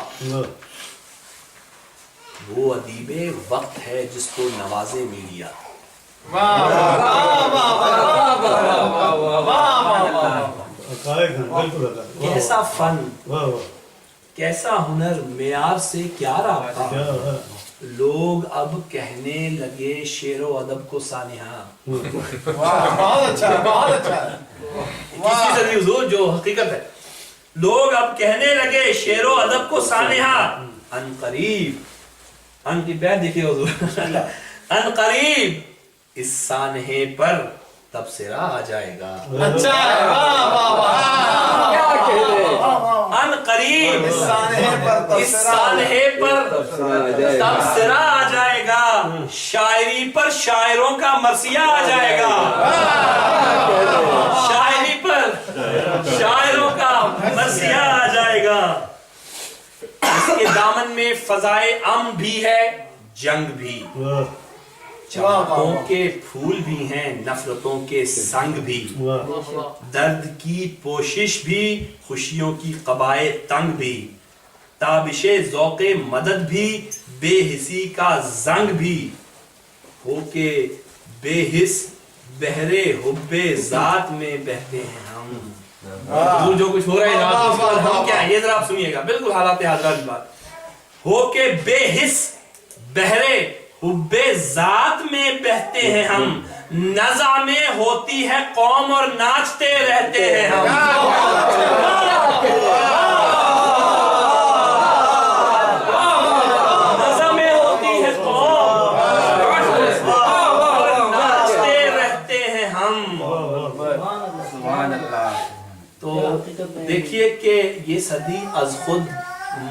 وہ ادیب وقت ہے جس کو نوازے میڈیا، کیسا فن، کیسا ہنر، معیار سے کیا رابطہ، لوگ اب کہنے لگے شعر و ادب کو سانحہ،
بہت اچھا ہے، بہت اچھا ہے،
21ویں صدی حضور جو حقیقت ہے، لوگ اب کہنے لگے شعر و ادب کو سانحہ، ان قریب، ان کی بیعت دیکھئے حضور، ان قریب اس سانحے پر تبصرہ آ جائے گا،
اچھا ہے، واہ واہ واہ، کیا کہتے ہیں،
ان قریب اس سانحے پر تبصرہ آ جائے گا، شاعری پر شاعروں کا مرثیہ آ جائے گا، شاعری پر شاعروں کا مرثیہ آ جائے گا، اس کے دامن میں فضائے امن بھی ہے، جنگ بھی، چاہتوں کے پھول بھی ہیں، نفرتوں کے سنگ بھی، درد کی پوشش بھی، خوشیوں کی قبائے تنگ بھی، تابش ذوق مدد بھی، بے حسی کا زنگ بھی، ہو کے بے حس بحر حب ذات میں بہتے ہیں ہم، دور جو کچھ ہو رہا ہے ہم کیا ہے، یہ ذرا آپ سنیے گا، بالکل حالات حاضرات کی بات، ہو کے بے حس بحر حب ذات میں بہتے ہیں ہم، نزع میں ہوتی ہے قوم اور ناچتے رہتے ہیں ہم، نزع میں ہوتی ہے قوم اور ناچتے رہتے ہیں ہم۔ تو دیکھیے کہ یہ صدی از خود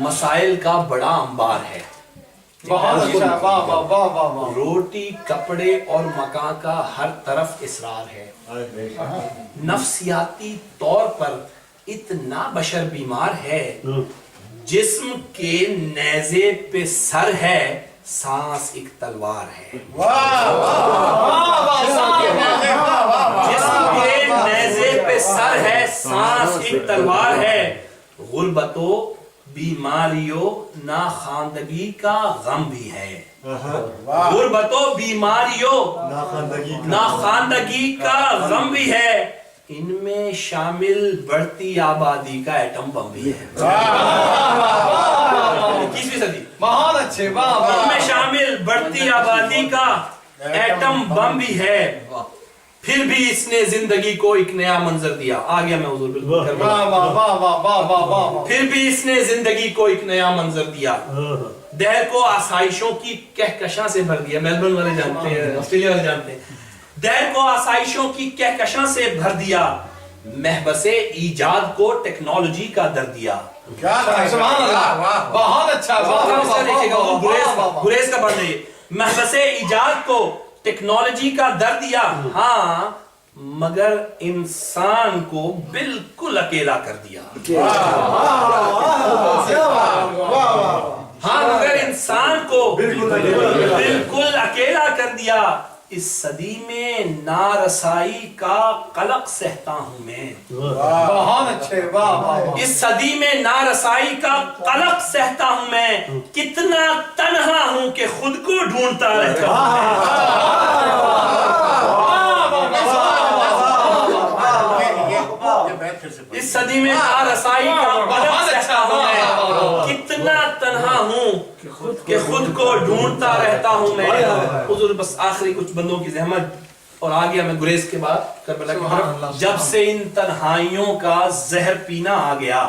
مسائل کا بڑا انبار ہے،
بہت اچھا، واہ واہ واہ واہ،
روٹی کپڑے اور مکان کا ہر طرف اصرار ہے، نفسیاتی طور پر اتنا بشر بیمار ہے، جسم کے نیزے پہ سر ہے، سانس ایک تلوار ہے، جسم کے نیزے پہ سر ہے، سانس ایک تلوار ہے، غربتوں بیماریوں ناخواندگی کا غم بھی ہے، غربتوں بیماریوں ناخواندگی کا غم بھی ہے، ان میں شامل بڑھتی آبادی کا ایٹم بم بھی ہے، 21ویں صدی،
بہت اچھے، واہ
ان
واہ،
میں شامل بڑھتی آبادی کا ایٹم بم بھی ہے، پھر بھی اس نے زندگی کو ایک نیا منظر دیا. آ گیا میں حضور بالکل.
واہ واہ واہ واہ واہ واہ واہ.
پھر بھی اس نے زندگی کو ایک نیا منظر دیا. دہر کو آسائشوں کی کہکشاں سے بھر دیا. میلبرن والے جانتے ہیں, آسٹریلیا والے جانتے ہیں. دہر کو آسائشوں کی کہکشاں سے بھر دیا. محبس ایجاد کو ٹیکنالوجی کا در دیا.
سبحان اللہ, بہت اچھا.
گریز کا پڑھ لیجیے. محبس ایجاد کو ٹیکنالوجی کا در دیا, ہاں مگر انسان کو بالکل اکیلا کر دیا. ہاں مگر انسان کو بالکل اکیلا کر دیا. اس صدی میں نارسائی کا قلق سہتا ہوں میں.
بہت اچھے. واہ.
اس صدی میں نارسائی کا قلق سہتا ہوں میں. کتنا تنہا ہوں کہ خود کو ڈھونڈتا رہتا ہوں. اس صدی میں نارسائی کا قلق سہتا ہوں میں. کتنا تنہا ہوں کہ خود کو ڈھونڈتا رہتا ہوں میں. حضور بس آخری کچھ بندوں کی زحمت اور آ گیا میں گریز کے بعد کربلا کی طرف. جب سے ان تنہائیوں کا زہر پینا آ گیا.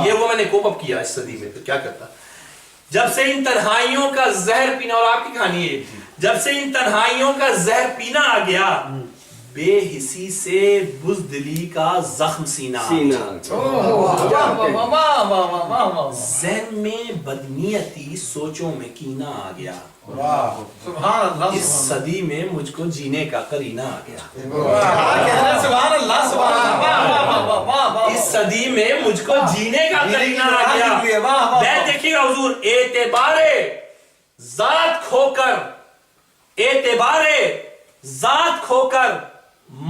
یہ وہ میں نے کوپ اپ کیا اس صدی میں, پھر کیا کرتا. جب سے ان تنہائیوں کا زہر پینا, اور آپ کی کہانی ہے, جب سے ان تنہائیوں کا زہر پینا آ گیا, بے حسی سے بزدلی کا زخم سینہ. ذہن میں بدنیتی, سوچوں میں کینہ آ گیا.
سبحان اللہ.
اس صدی میں مجھ کو جینے کا قرینہ آ گیا.
سبحان اللہ. سبحان اللہ.
اس صدی میں مجھ کو جینے کا قرینہ آ گیا. میں دیکھیے گا حضور, اعتبار ذات کھو کر, اعتبار ذات کھو کر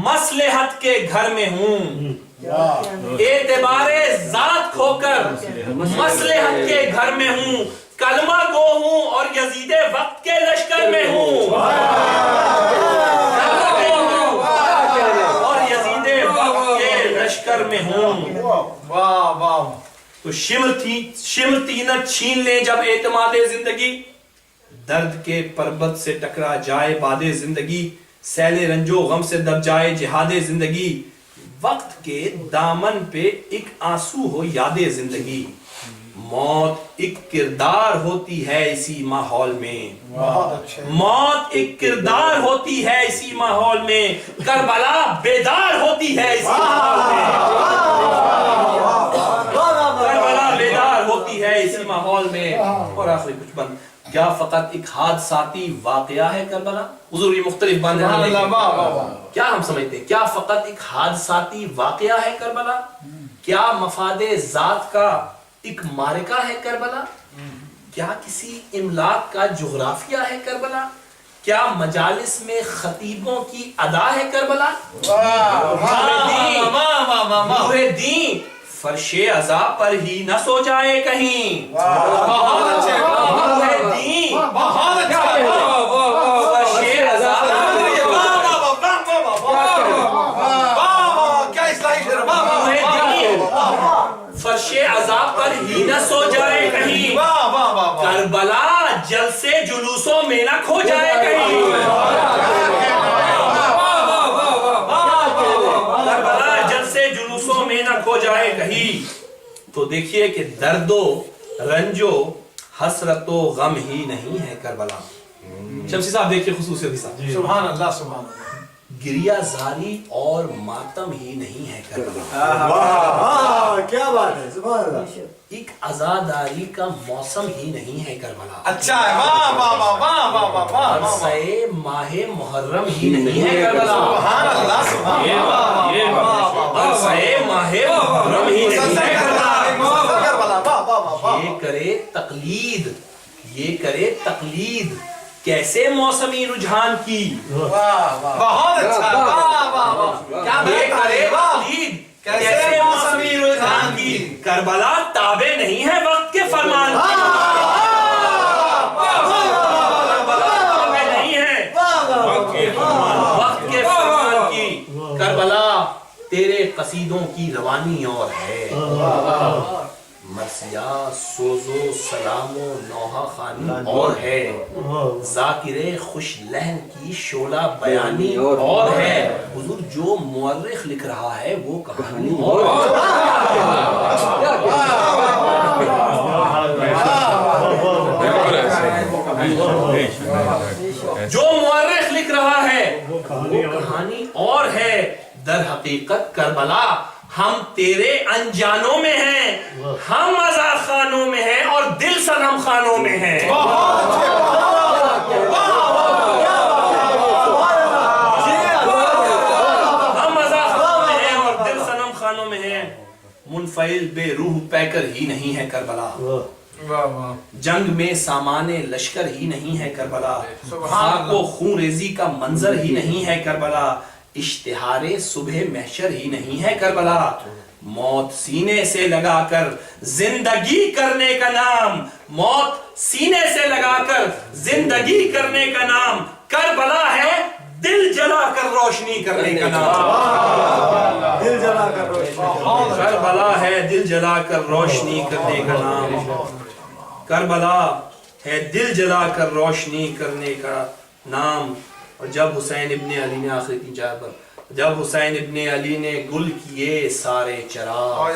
مصلحت کے گھر میں ہوں. اعتبار ذات کھو کر مصلحت کے گھر میں ہوں. کلمہ گو ہوں اور یزید وقت کے لشکر میں ہوں. کلمہ گو ہوں اور یزید وقت کے لشکر میں ہوں.
واہ واہ.
تو شمرتی نہ چھین لیں جب اعتماد زندگی. درد کے پربت سے ٹکرا جائے باد زندگی. سیل رنجو غم سے دب جائے جہاد زندگی. وقت کے دامن پہ ایک آنسو ہو یاد زندگی. موت ایک کردار ہوتی ہے اسی ماحول میں. موت ایک کردار ہوتی ہے اسی ماحول میں. کربلا بیدار ہوتی ہے اسی ماحول میں. کربلا بیدار ہوتی ہے اسی ماحول میں. اور آخری کچھ بند, کیا فقط ایک حادثاتی واقعہ ہے کربلا؟ حضور یہ مختلف باندھے کیا ہم سمجھتے ہیں, کیا فقط ایک حادثاتی واقعہ ہے کربلا؟ کیا مفاد ذات کا ایک معرکہ ہے کربلا؟ کیا کسی املاک کا جغرافیہ ہے کربلا؟ کیا مجالس میں خطیبوں کی ادا ہے کربلا؟ نور دین فرش عزا پر ہی نہ سو جائے کہیں.
بہت اچھے.
نور دین
بہت اچھا.
فرش عزا فرش عذاب پر ہی نہ سو جائے کہیں. کربلا جلسے جلوسوں میں نہ کھو جائے کہیں. کربلا جلسے جلوسوں میں نہ کھو جائے کہیں. تو دیکھیے کہ درد و رنج و حسرت و غم ہی نہیں ہے کربلا. شمسی صاحب دیکھیے خصوصیت صاحب.
سبحان اللہ. سبحان اللہ.
گریہ زاری اور ماتم ہی نہیں ہے کربلا.
کیا بات ہے, سبحان اللہ.
ایک عزاداری کا موسم ہی نہیں ہے کربلا.
اچھا ہے. واہ واہ واہ واہ واہ واہ.
عرصۂ ماہ محرم ہی نہیں ہے کربلا.
سبحان اللہ. سبحان اللہ.
عرصۂ ماہ محرم ہی نہیں ہے کربلا.
کربلا.
یہ کرے تقلید, یہ کرے تقلید کیسے موسمی رجحان کی.
بہت اچھا.
یہ کرے تقلید کیسے موسمی رجحان کی. کربلا تابع نہیں ہے وقت کے فرمان کی. کربلا تابع نہیں ہے وقت کے فرمان کی. کربلا تیرے قصیدوں کی روانی اور ہے. مرثیہ سوز و سلام و نوحہ خوانی اور ہے. ذاکر خوش لہن کی شعلہ بیانی اور ہے. جو مورخ لکھ رہا ہے وہ کہانی جو مورخ لکھ رہا ہے وہ کہانی اور ہے. در حقیقت کربلا ہم تیرے انجانوں میں ہیں, ہم مزار خانوں میں ہیں اور دل صنم خانوں میں ہیں. ہم مزار خانوں میں ہیں اور دل صنم خانوں میں ہیں. منفعل بے روح پیکر ہی نہیں ہے کربلا, جنگ میں سامان لشکر ہی نہیں ہے کربلا, خاک و خون ریزی کا منظر ہی نہیں ہے کربلا, اشتہار صبح محشر ہی نہیں ہے کربلا. موت سینے سے لگا کر زندگی کرنے کا نام, موت سینے سے لگا کر زندگی کرنے کا نام, کربلا ہے دل جلا کر روشنی کرنے کا نام.
دل جلا کر روشنی,
کربلا ہے دل جلا کر روشنی کرنے کا نام, کربلا ہے دل جلا کر روشنی کرنے کا نام. اور جب حسین ابن علی نے آخری کی جائے پر, جب حسین ابن علی نے گل کیے سارے چراغ,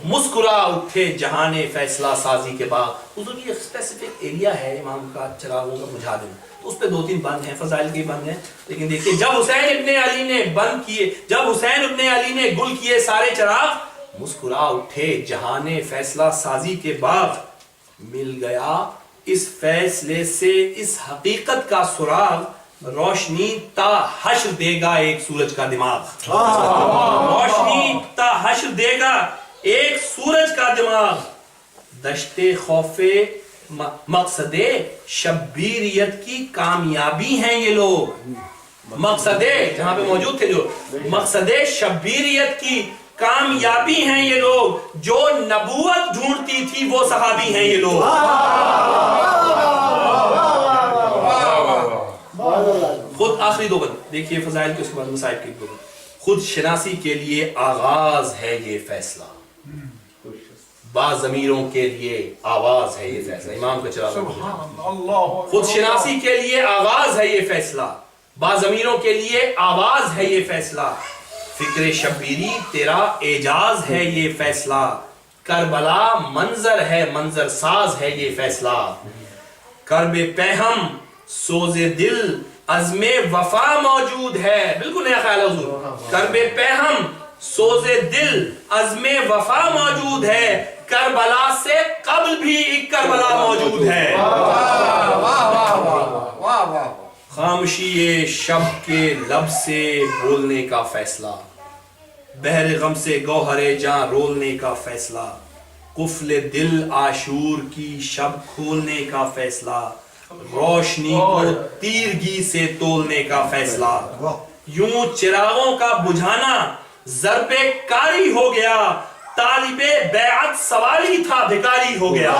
مسکرا اٹھے جہان فیصلہ سازی کے بعد. حضور کی ایک اسپیسیفک ایریا ہے امام کا چراغوں کا بجھا دینا, تو اس پہ 2-3 بند ہیں, فضائل کے بند ہیں, لیکن دیکھیے جب حسین ابن علی نے بند کیے, جب حسین ابن علی نے گل کیے سارے چراغ, مسکرا اٹھے جہان فیصلہ سازی کے بعد, مل گیا اس فیصلے سے اس حقیقت کا سراغ, روشنی تا حشر دے گا ایک سورج کا دماغ, روشنی تا حشر دے گا ایک سورج کا دماغ. دشت خوف مقصد شبیریت کی کامیابی ہیں یہ لوگ, مقصد جہاں پہ موجود تھے جو مقصد شبیریت کی کامیابی ہیں یہ لوگ, جو نبوت ڈھونڈتی تھی وہ صحابی ہیں یہ لوگ. خود آخری 2 بند دیکھیے فضائل کے, اس کے بعد مصائب کے 2 بند. خود شناسی کے لیے آغاز ہے یہ فیصلہ, باضمیروں کے لیے آواز ہے یہ فیصلہ. امام کا چراغ. خود شناسی کے لیے آغاز ہے یہ فیصلہ, باضمیروں کے لیے آواز ہے یہ فیصلہ. فکر شبیری تیرا اعجاز ہے یہ فیصلہ, کربلا منظر ہے منظر ساز ہے یہ فیصلہ. کرب پہم سوز دل عزم وفا موجود ہے, بالکل نیا خیال ہے حضور. کرب پہم سوز دل عزم وفا موجود ہے, کربلا سے قبل بھی ایک کربلا موجود ہے. خاموشی شب کے لب سے بولنے کا فیصلہ, بحر غم سے گوہر جاں رولنے کا فیصلہ, قفل دل عاشور کی شب کھولنے کا فیصلہ, روشنی کو تیرگی سے تولنے کا فیصلہ. یوں چراغوں کا بجھانا ضرب کاری ہو گیا, طالب بیعت سوالی تھا بھکاری ہو گیا.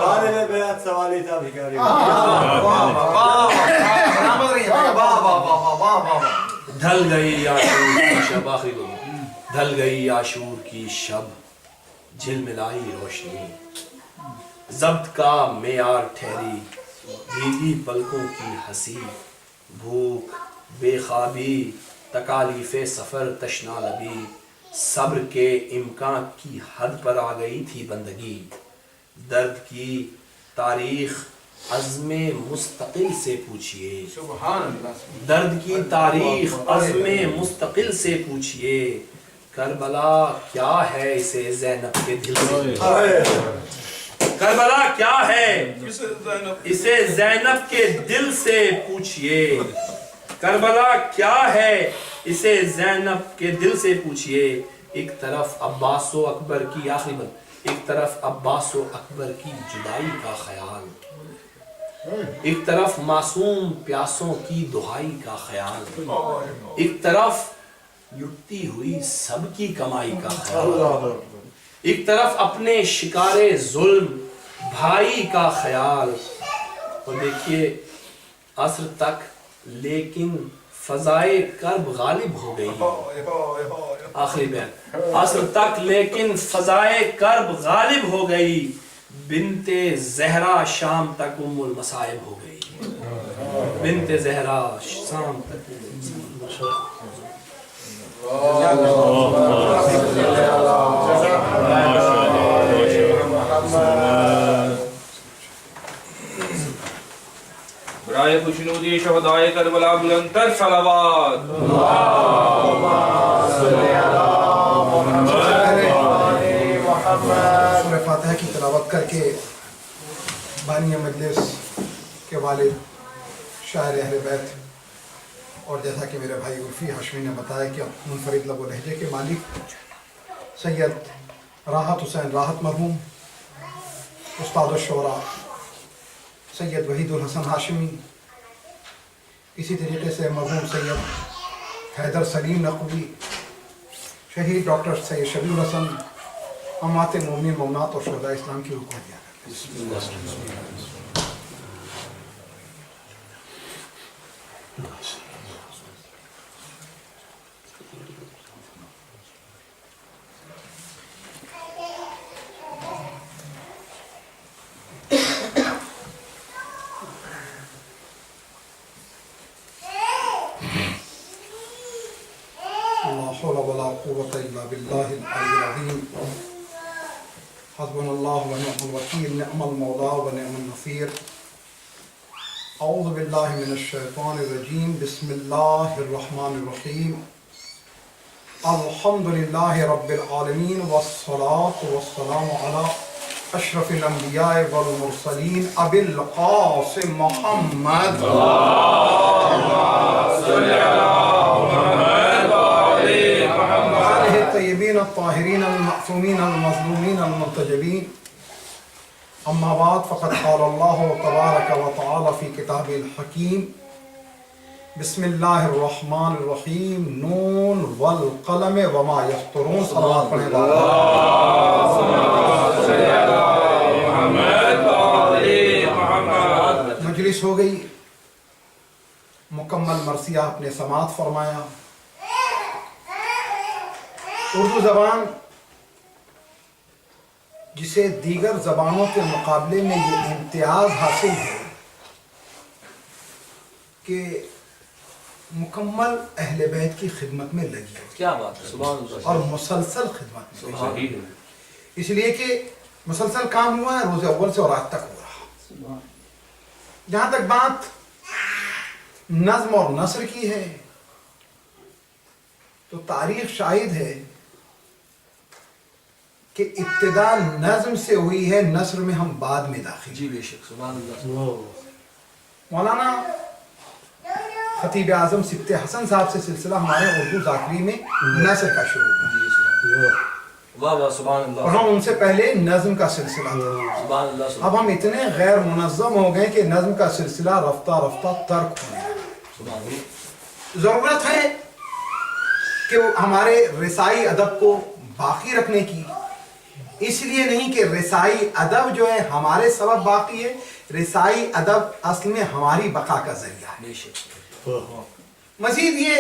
طالب بیعت سوالی تھا بھکاری ہو گیا.
ڈھل گئی عاشور کی شب, آخری 2 ڈھل گئی عاشور کی شب, جھلملائی روشنی, ضبط کا معیار ٹھہری, بھیگی پلکوں کی ہنسی, بھوک بے خوابی تکالیف سفر تشنا لبی, صبر کے امکان کی حد پر آ گئی تھی بندگی. درد کی تاریخ عزم مستقل سے پوچھئے, درد کی تاریخ عزم مستقل سے پوچھئے, کربلا کیا ہے اسے زینب کے دل سے, کربلا کیا ہے اسے زینب کے دل سے پوچھئے, کربلا کیا ہے اسے زینب کے دل سے پوچھئے. ایک طرف عباس و اکبر کی, آخری بات, ایک طرف عباس و اکبر کی جدائی کا خیال, ایک طرف معصوم پیاسوں کی دہائی کا خیال, ایک طرف لٹتی ہوئی سب کی کمائی کا خیال, ایک طرف اپنے شکار ظلم بھائی کا خیال. اور دیکھیے عصر تک لیکن فضائے کرب غالب ہو گئی, آخری بیان, عصر تک لیکن فضائے کرب غالب ہو گئی, بنت زہرا شام تک ام المصائب ہو گئی. بنت زہرا شام تک.
برائے خوشنودی شہدائے کربلا بلندتر صلوات.
سورہ فاتحہ کی تلاوت کر کے بانی مجلس کے والد شاعر اہل بیت اور جیسا کہ میرے بھائی عرفی ہاشمی نے بتایا کہ منفرد لب و لہجے کے مالک سید راحت حسین راحت مرحوم استاد الشعراء سید وحید الحسن ہاشمی، اسی طریقے سے مرحوم سید حیدر سلیم نقوی، شہید ڈاکٹر سید شبیر الحسن، اموات مومنین مومنات اور شہداء اسلام کی روح کو دیا لا حول ولا قوة إلا بالله العلي العظيم حسبنا الله ونعم الوكيل نعم المولى ونعم النصير أعوذ بالله من الشيطان الرجيم بسم الله الرحمن الرحيم الحمد لله رب العالمين والصلاة والسلام على أشرف الأنبياء والمرسلين أبي القاسم محمد الطيبين الطاهرين المعصومين المظلومين المرتجبين. أما بعد فقد قال الله تبارك وتعالى في كتابه الحكيم بسم الله الرحمن الرحيم نون والقلم وما يسطرون. صلوات پڑھیں. مجلس ہو گئی مکمل، مرثیہ آپ نے سماعت فرمایا. اردو زبان جسے دیگر زبانوں کے مقابلے میں یہ امتیاز حاصل ہے کہ مکمل اہل بیت کی خدمت میں لگی ہے.
کیا بات ہے، سبحان اللہ. اور
مسلسل خدمت میں، اس لیے کہ مسلسل کام ہوا ہے روز اول سے اور آج تک ہو رہا. جہاں تک بات نظم اور نثر کی ہے تو تاریخ شاہد ہے کہ ابتدا نظم سے ہوئی ہے، نثر میں ہم بعد میں داخل.
جی بے شک، سبحان اللہ.
مولانا خطیب اعظم سبت حسن صاحب سے سلسلہ ہمارے اردو ذاکری میں نثر کا شروع ہوا.
واہ واہ، سبحان اللہ.
اور ہم ان سے پہلے نظم کا سلسلہ تھا.
سبحان اللہ.
اب ہم اتنے غیر منظم ہو گئے کہ نظم کا سلسلہ رفتہ رفتہ ترک ہونے لگا.
سبحان اللہ.
ضرورت ہے کہ ہمارے رسائی ادب کو باقی رکھنے کی، اس لیے نہیں کہ رسائی ادب جو ہے ہمارے سبب باقی ہے، رسائی ادب اصل میں ہماری بقا کا ذریعہ ہے.
بے شک.
مزید یہ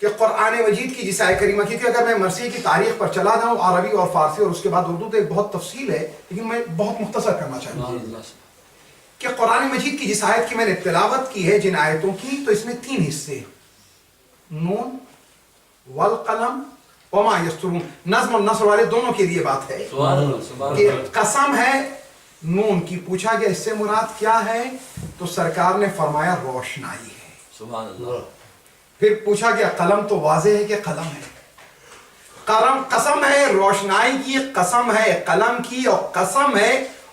کہ قرآن مجید کی جس آیت کریمہ، کیونکہ اگر میں مرثیے کی تاریخ پر چلا جاؤں عربی اور فارسی اور اس کے بعد اردو، تو ایک بہت تفصیل ہے، لیکن میں بہت مختصر کرنا چاہتا ہوں کہ قرآن مجید کی جس آیت کی میں نے تلاوت کی ہے، جن آیتوں کی، تو اس میں 3 حصے، نون والقلم وما یسطرون. نظم اور نثر والے دونوں کے لیے بات ہے کہ قسم ہے نون کی. پوچھا گیا اس سے مراد کیا ہے، تو سرکار نے فرمایا روشنائی ہے.
سبحان اللہ.
پھر پوچھا گیا قلم، تو واضح ہے کہ قلم ہے. قسم ہے روشنائی کی، قسم ہے قلم کی، اور قسم ہے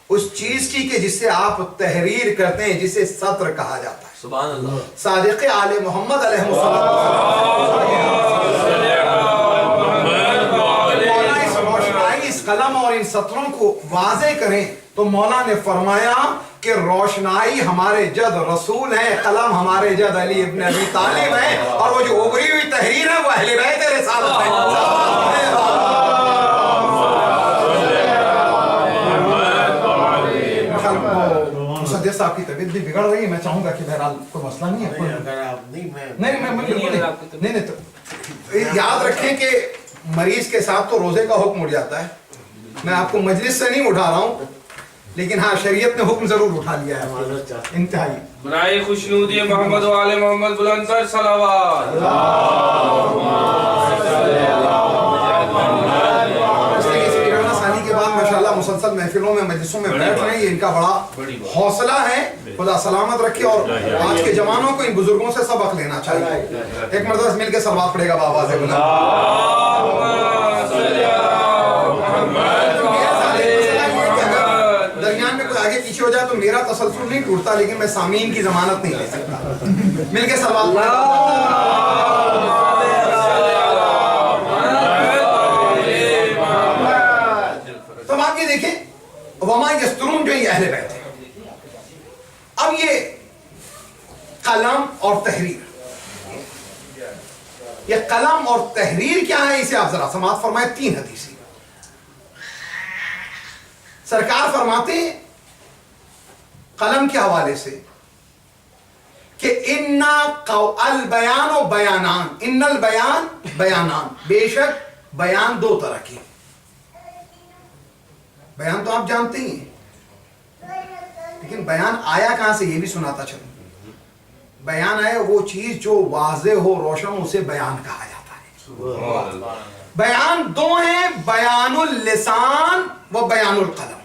اس چیز کی کہ جس سے آپ تحریر کرتے ہیں، جسے سطر کہا جاتا ہے.
سبحان اللہ.
صادق آل محمد علیہ السلام اس روشنائی، اس قلم اور ان سطروں کو واضح کریں تو مولا نے فرمایا کہ روشنائی ہمارے جد رسول ہیں، قلم ہمارے جد علی ابن ابی طالب ہیں، اور وہ جو ابری ہوئی تحریر ہے وہ اہل بیت رسالت ہے. صدیق صاحب کی طبیعت بھی بگڑ رہی ہے، میں چاہوں گا کہ بہرحال کوئی مسئلہ نہیں ہے. نہیں تو یاد رکھیں کہ مریض کے ساتھ تو روزے کا حکم اٹھ جاتا ہے. میں آپ کو مجلس سے نہیں اٹھا رہا ہوں، لیکن ہاں شریعت نے حکم ضرور اٹھا لیا ہے انتہائی.
برائے خوشنودی محمد و آل محمد بلند پر صلوات.
کے بعد ماشاءاللہ مسلسل محفلوں میں مجلسوں میں بیٹھ رہے ہیں, یہ ان کا بڑا حوصلہ ہے. خدا سلامت رکھے اور آج کے جوانوں کو ان بزرگوں سے سبق لینا چاہیے. ایک مرتبہ مل کے سلوات پڑے گا بآواز بلند. درمیان میں کوئی آگے پیچھے ہو جائے تو میرا تسلسل نہیں ٹوٹتا, لیکن میں سامعین کی ضمانت نہیں لے سکتا. مل کے سلوات پڑے گا. اب آپ یہ دیکھیں وما یسترون جو یہ اہل بیت ہے. اب یہ قلم اور تحریر, یہ قلم اور تحریر کیا ہے اسے آپ ذرا سماعت فرمائیں. 3 حدیثیں سرکار فرماتے ہیں قلم کے حوالے سے کہ ان البیان و بیانان, ان البیان بیانان, بے شک بیان 2 طرح کے. بیان تو آپ جانتے ہی ہیں, لیکن بیان آیا کہاں سے یہ بھی سناتا چلوں. بیان ہے وہ چیز جو واضح ہو, روشن ہو, اسے بیان کہا جاتا ہے. بیان 2 ہیں, بیان اللسان و بیان القلم.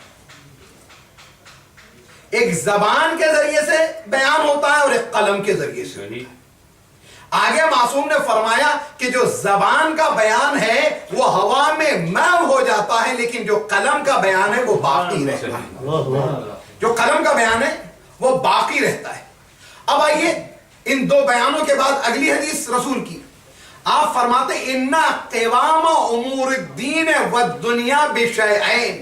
ایک زبان کے ذریعے سے بیان ہوتا ہے اور ایک قلم کے ذریعے سے. آگے معصوم نے فرمایا کہ جو زبان کا بیان ہے وہ ہوا میں محو ہو جاتا ہے, لیکن جو قلم کا بیان ہے وہ باقی رہتا ہے. جو قلم کا بیان ہے وہ باقی رہتا ہے. اب آئیے ان 2 بیانوں کے بعد اگلی حدیث رسول کی. آپ فرماتے اِنَّ قِوَامَ أُمُورِ الدِّينِ وَالدُّنْيَا بِشَيْئَيْنِ,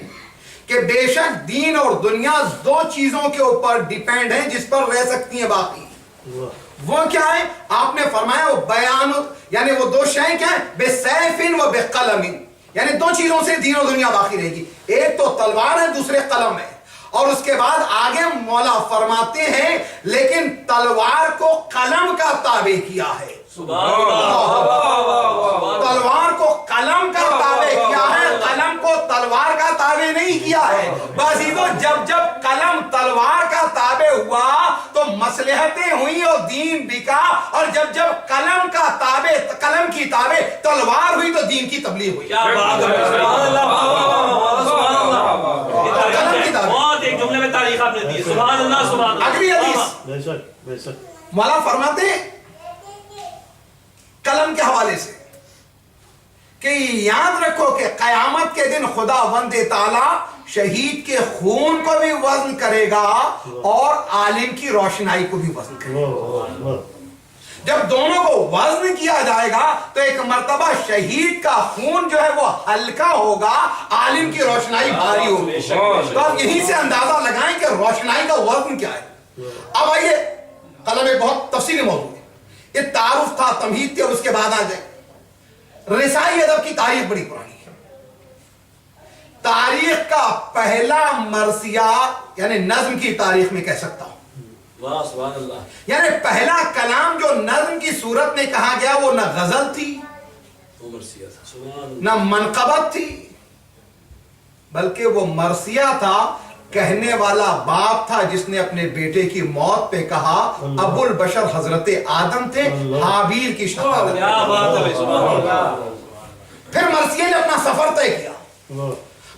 کہ بے شک دین اور دنیا 2 چیزوں کے اوپر ڈیپینڈ ہیں جس پر رہ سکتی ہیں باقی. وہ کیا ہے؟ آپ نے فرمایا وہ بیان, یعنی وہ 2 شیئیں کیا ہیں؟ بے سیفن و بے قلم, یعنی 2 چیزوں سے دین اور دنیا باقی رہے گی. ایک تو تلوار ہے, دوسرے قلم ہے. اور اس کے بعد آگے مولا فرماتے ہیں لیکن تلوار کو قلم کا تابع کیا ہے. تلوار کو قلم کا تابع کیا ہے, قلم کو تلوار کا تابع نہیں کیا ہے. بازیدو جب جب قلم تلوار کا تابع ہوا تو مصلحتیں ہوئی اور دین بکا, اور جب جب قلم کا تابع, قلم کی تابع تلوار ہوئی تو دین کی تبلیغ ہوئی.
ایک جملے میں تاریخ آپ نے دی. سبحان اللہ سبحان اللہ.
اگلی حدیث مولا فرماتے ہیں قلم کے حوالے سے کہ یاد رکھو کہ قیامت کے دن خدا وند تعالی شہید کے خون کو بھی وزن کرے گا اور عالم کی روشنائی کو بھی وزن کرے گا. جب دونوں کو وزن کیا جائے گا تو ایک مرتبہ شہید کا خون جو ہے وہ ہلکا ہوگا, عالم کی روشنائی بھاری ہوگی. تو آپ یہیں سے اندازہ لگائیں کہ روشنائی کا وزن کیا ہے. اب آئیے قلم ایک بہت تفصیلی موضوع ہے. یہ تعارف تھا, تمہید تھی, اور اس کے بعد آ جائے رسائی ادب کی تاریخ بڑی پرانی ہے. تاریخ کا پہلا مرثیہ یعنی نظم کی تاریخ میں کہہ سکتا ہوں.
سبحان اللہ.
یعنی پہلا کلام جو نظم کی صورت میں کہا گیا وہ نہ غزل تھی, نہ منقبت تھی, بلکہ وہ مرثیہ تھا. کہنے والا باپ تھا جس نے اپنے بیٹے کی موت پہ کہا ابو البشر حضرت آدم تھے, حابیل کی شہادت. پھر مرثیہ نے اپنا سفر طے کیا.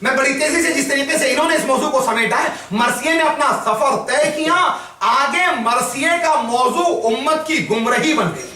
میں بڑی تیزی سے جس طریقے سے انہوں نے اس موضوع کو سمیٹا ہے, مرثیہ نے اپنا سفر طے کیا. آگے مرثیہ کا موضوع امت کی گمراہی بن گئی.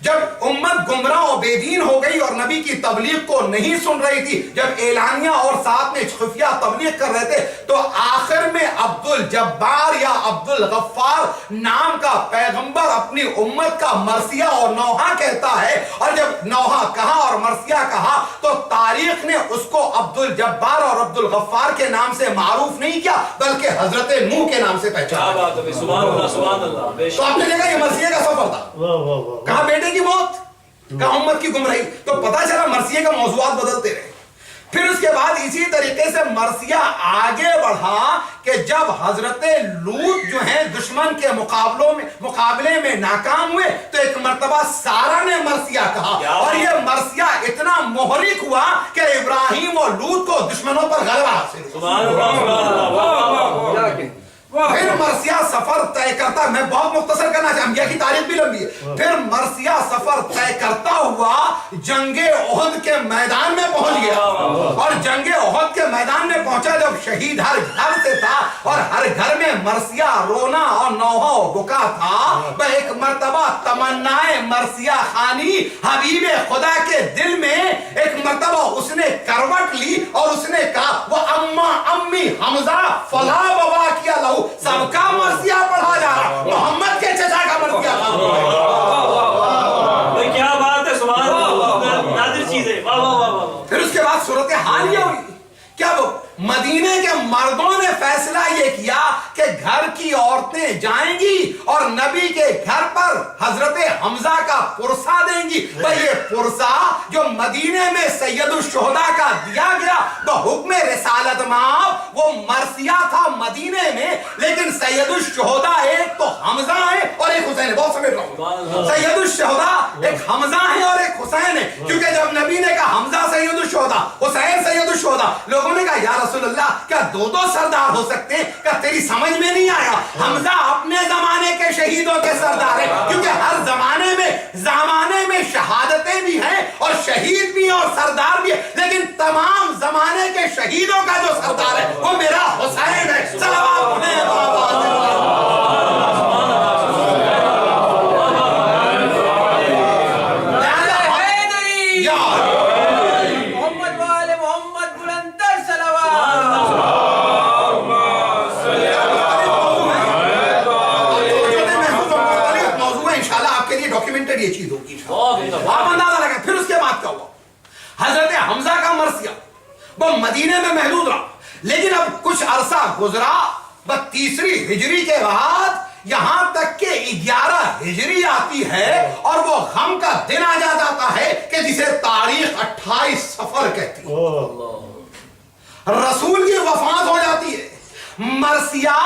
جب امت گمراہ و بے دین ہو گئی اور نبی کی تبلیغ کو نہیں سن رہی تھی, جب اعلانیہ اور ساتھ میں خفیہ تبلیغ کر رہے تھے, تو آخر میں عبد الجبار یا عبد الغفار نام کا پیغمبر اپنی امت کا مرثیہ اور نوحہ کہتا ہے. اور جب نوحہ کہا اور مرثیہ کہا تو تاریخ نے اس کو عبد الجبار اور عبد الغفار کے نام سے معروف نہیں کیا, بلکہ حضرت نوح کے نام سے پہچانا. تو آپ نے دیکھا یہ مرثیہ کا سفر تھا. کہاں بیٹے کی موت, کہاں امت کی گمراہی. تو پتا چلا مرثیہ کا موضوعات بدلتے رہے. پھر اس کے بعد اسی طریقے سے مرثیہ آگے بڑھا کہ جب حضرت لوط جو ہیں دشمن کے مقابلے میں ناکام ہوئے تو ایک مرتبہ سارہ نے مرثیہ کہا اور یہ مرثیہ اتنا محرک ہوا کہ ابراہیم اور لوط کو دشمنوں پر غلبہ حاصل ہوا۔ پھر مرثیہ سفر طے کرتا، میں بہت مختصر کرنا چاہتا ہوں، انبیاء کی تاریخ بھی لمبی ہے، پھر مرثیہ سفر طے کرتا ہوا جنگ احد کے میدان میں پہنچ گیا، اور جنگ احد کے میدان میں پہنچا جب شہید ہر گھر سے تھا اور ہر گھر میں مرثیہ رونا اور نوحہ و بکا تھا، وہ ایک مرتبہ تمنائے مرثیہ خانی حبیب خدا کے دل میں ایک مرتبہ اس نے کروٹ لی اور اس نے کہا وہ اما امی حمزہ فلا بابا کیا لہو، سب کا مرثیہ پڑھا جا رہا، محمد کے چچا کا مرثیہ پڑھا۔
کیا بات ہے، سبحان اللہ، نادر چیز ہے۔
پھر اس کے بعد صورتحال یہ ہوئی کیا وہ مدینے کے مردوں نے فیصلہ یہ کیا کہ گھر کی عورتیں جائیں گی اور نبی کے گھر پر حضرت حمزہ کا پرسہ دیں گی۔ یہ پرسہ جو مدینے میں سید الشہداء کا دیا گیا بحکم رسالت مآب، وہ مرثیہ تھا مدینے میں، لیکن سید الشہداء ایک تو حمزہ ہے اور ایک حسین ہے، بہت سمجھ رہا ہوں، سید الشہداء ایک حمزہ ہے اور ایک حسین ہے، کیونکہ جب نبی نے کہا حمزہ سید الشہداء حسین سید الشہداء، لوگوں نے کہا یا رسول اللہ کیا دو سردار ہو سکتے ہیں؟ کیا تیری سمجھ میں نہیں آیا؟ حمزہ اپنے زمانے کے شہیدوں کے سردار ہیں، کیونکہ ہر زمانے میں شہادتیں بھی ہیں اور شہید بھی اور سردار بھی ہیں، لیکن تمام زمانے کے شہیدوں کا جو سردار ہے وہ میرا حسین ہے۔ صلوات ہیں بابا یہ چیز ہوگی، آپ اندازہ لگائیں۔ پھر اس کے بعد کیا ہوا؟ حضرت حمزہ کا مرثیہ وہ مدینے میں محدود رہا، لیکن اب کچھ عرصہ گزرا، بس 3 ہجری کے بعد یہاں تک کہ 11 ہجری آتی ہے اور وہ غم کا دن آ جاتا ہے کہ جسے تاریخ 28 صفر کہتی ہے، رسول کی وفات ہو جاتی ہے۔ مرثیہ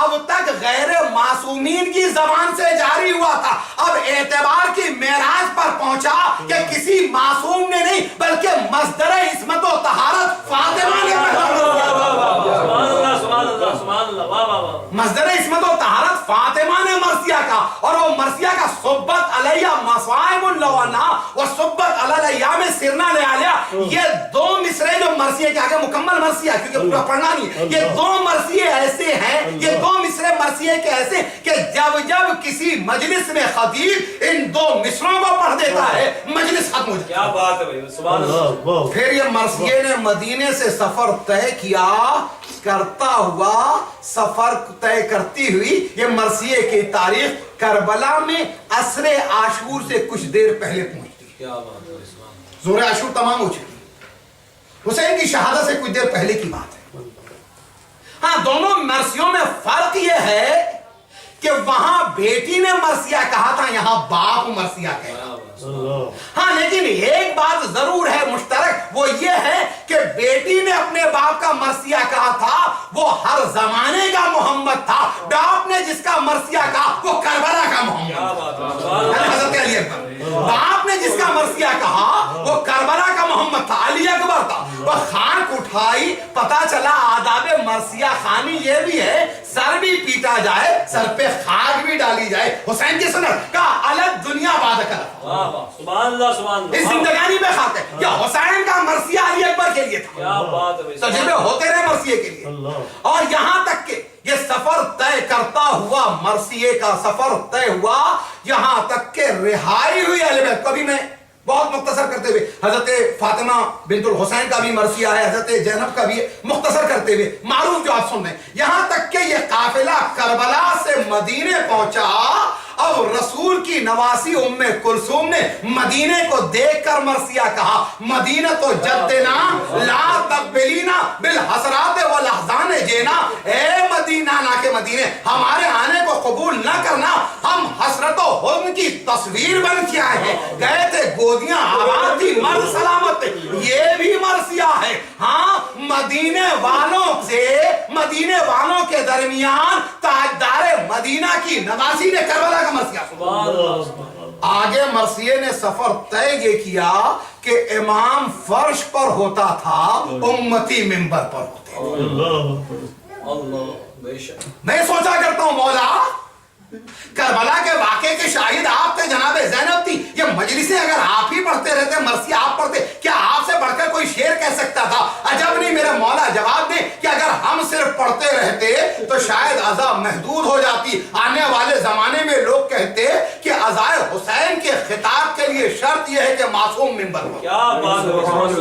اب تک غیر معصومین کی زبان سے جاری ہوا تھا، اب اعتبار کی معراج پر پہنچا کہ کسی معصوم نے نہیں بلکہ مصدر عصمت و طہارت فاطمہ نے مصدر عصمت و طہارت فاطمہ نے مرثیہ کا، اور وہ مرثیہ کا صبت علیہ مصائب اللوانا و صبت علیہ میں سرنا لے آلیا، یہ 2 مصرے جو مرثیہ کے آگے مکمل مرثیہ کیونکہ پورا پڑھنا نہیں، یہ 2 مرثیہ ایسے ہیں، یہ 2 مصرے مرثیہ کے ایسے کہ جب کسی مجلس میں خطیب ان 2 مصروں کو پڑھ دیتا ہے مجلس ختم ہو جاتا ہے۔ کیا بات ہے بھائی، سبحان اللہ۔ پھر یہ مرثیہ نے مدینے سے سفر طے کیا، کرتا ہوا سفر طے کرتی ہوئی یہ مرثیہ کی تاریخ کربلا میں عصر عاشور سے کچھ دیر پہلے پہنچتی ہے۔ کیا بات ہے، ظہر عاشور تمام ہو چکی، حسین کی شہادت سے کچھ دیر پہلے کی بات ہے۔ ہاں دونوں مرثیوں میں فرق یہ ہے کہ وہاں بیٹی نے مرثیہ کہا تھا، یہاں باپ مرثیہ کہا۔ ہاں لیکن ایک بات ضرور ہے مشترک، وہ یہ ہے کہ بیٹی نے اپنے باپ کا مرثیہ کہا تھا وہ ہر زمانے کا محمد تھا، باپ نے جس کا مرثیہ کہا وہ کربلا کا محمد تھا، حضرت علی اکبر۔ باپ نے جس کا مرثیہ کہا وہ کربلا کا محمد تھا، علی اکبر تھا۔ وہ خاک اٹھائی، پتا چلا آداب مرثیہ خانی یہ بھی ہے، سر بھی پیٹا جائے، سر پہ خاک بھی ڈالی جائے، حسین کی سنت کا الگ دنیا باد کر
سبحان اللہ، سبحان اللہ،
اس زندگانی میں خاطر یا حسین کا مرثیہ علی اکبر کے لیے تھا،
کیا بات ہے،
تجربے ہوتے رہے مرثیہ کے لیے، اور یہاں تک کہ یہ سفر طے کرتا ہوا مرثیہ کا سفر طے ہوا، یہاں تک کہ رہائی ہوئی اہل بیت۔ کبھی میں بہت مختصر کرتے ہوئے حضرت فاطمہ بنت الحسین کا بھی مرثیہ ہے، حضرت زینب کا بھی مختصر کرتے ہوئے معروف جو آپ سن رہے ہیں، یہاں تک کہ یہ قافلہ کربلا سے مدینے پہنچا اب رسول کی نواسی ام کلثوم نے مدینے کو دیکھ کر مرثیہ کہا مدینہ تو جدنا لا تقبلینا بالحسرات والاحزان جینا، اے مدینہ نا کے مدینے ہمارے آنے کو قبول نہ کرنا، ہم حسرت و حزن کی تصویر بن کے آئے ہیں، گئے تھے گودیاں آباد تھی مرد سلامت، یہ بھی مرثیہ ہے۔ ہاں مدینے والوں کے درمیان تاجدار مدینہ کی نواسی نے کربلا کا مرثیہ۔ آگے مرثیے نے سفر طے یہ کیا کہ امام فرش پر ہوتا تھا، امتی منبر پر ہوتے۔ میں سوچا کرتا ہوں مولا کربلا کے واقعے کے شاہد آپ تھے، جناب زینب تھی، یہ مجلسیں اگر آپ ہی پڑھتے رہتے، مرثیہ آپ پڑھتے، کیا آپ سے بڑھ کر کوئی شعر کہہ سکتا تھا؟ عجب نہیں میرے مولا جواب دیں کہ اگر ہم صرف پڑھتے رہتے تو شاید عزا محدود ہو جاتی۔ آنے والے زمانے میں لوگ کہتے کہ عزائے حسین کے خطاب کے لیے شرط یہ ہے کہ معصوم منبر ہو۔
کیا بات ہے،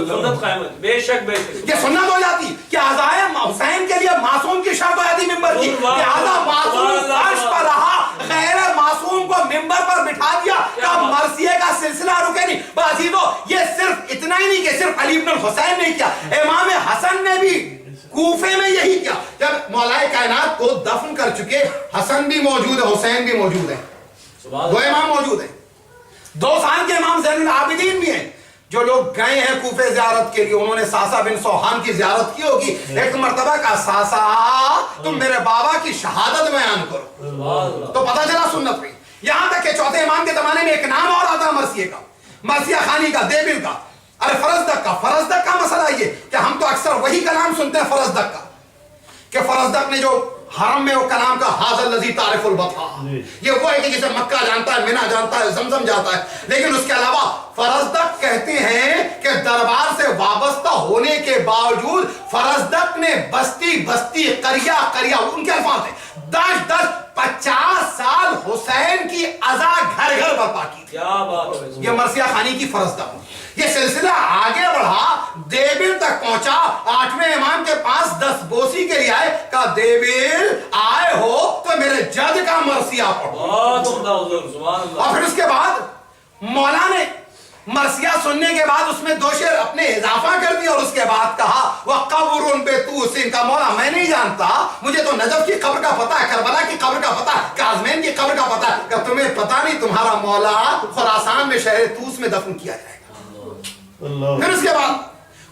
سنت قائمت، بے شک بے شک
یہ سنت ہو جاتی کہ عزائے حسین کے لیے معصوم کی شرط ہو جاتی ممبر کی، لہذا معصوم فرش پر رہا، غیر معصوم کو ممبر پر بٹھا دیا، کہا مرثیے کا سلسلہ رکے نہیں۔ بازیدو یہ صرف اتنا ہی نہیں کہ صرف علی بن الحسین نے کیا، امام حسن نے بھی کوفے میں یہی کیا۔ جب مولا کائنات کو دفن کر چکے، حسن بھی موجود ہے، حسین بھی موجود ہے، دو امام موجود ہیں، 2 سال کے امام زین العابدین بھی ہیں۔ جو لوگ گئے ہیں کوفے زیارت کے لیے، انہوں نے ساسا بن سوحان کی زیارت کی ہوگی، ایک مرتبہ کا ساسا تم میرے بابا کی شہادت بیان کرو، تو پتہ چلا سنت پہ۔ یہاں تک کہ چوتھے امام کے زمانے میں ایک نام اور آتا مرثیے کا، مرثیہ خانی کا، دیبل کا، ارے فرزدق کا۔ فرزدق کا مسئلہ یہ کہ ہم تو اکثر وہی کلام سنتے ہیں فرزدق کا، کہ فرزدق نے جو حرم میں وہ کلام کا حاضر الذی تعرف البطھا، یہ وہ ہے کہ جسے مکہ جانتا ہے، منہ جانتا ہے، زمزم جاتا ہے، لیکن اس کے علاوہ فرزدق کہتے ہیں کہ دربار سے وابستہ ہونے کے باوجود فرزدق نے بستی بستی قریہ ان کے الفاظ ہیں 10-50 سال حسین کی عزا گھر گھر برپا کی۔
کیا بات ہے،
یہ مرثیہ خانی کی فرزدق۔ یہ سلسلہ آگے بڑھا، دیبل تک پہنچا، 8ویں امام کے پاس 10 بوسی کے لیے آئے، کہا دیبل آئے ہو تو میرے جد کا مرثیہ پڑھو۔ اور پھر اس کے بعد مولا نے مرثیہ سننے کے بعد اس میں 2 شعر اپنے اضافہ کر دیا، اور اس کے بعد کہا وَقَبْرٌ بِطُوسٍ، کا مولا میں نہیں جانتا، مجھے تو نجف کی قبر کا پتہ ہے، کربلا کی قبر کا پتہ ہے، کاظمین کی قبر کا پتہ ہے، کہ تمہیں پتہ نہیں تمہارا مولا خراسان میں شہر طوس میں دفن کیا جائے گا۔ پھر اس کے بعد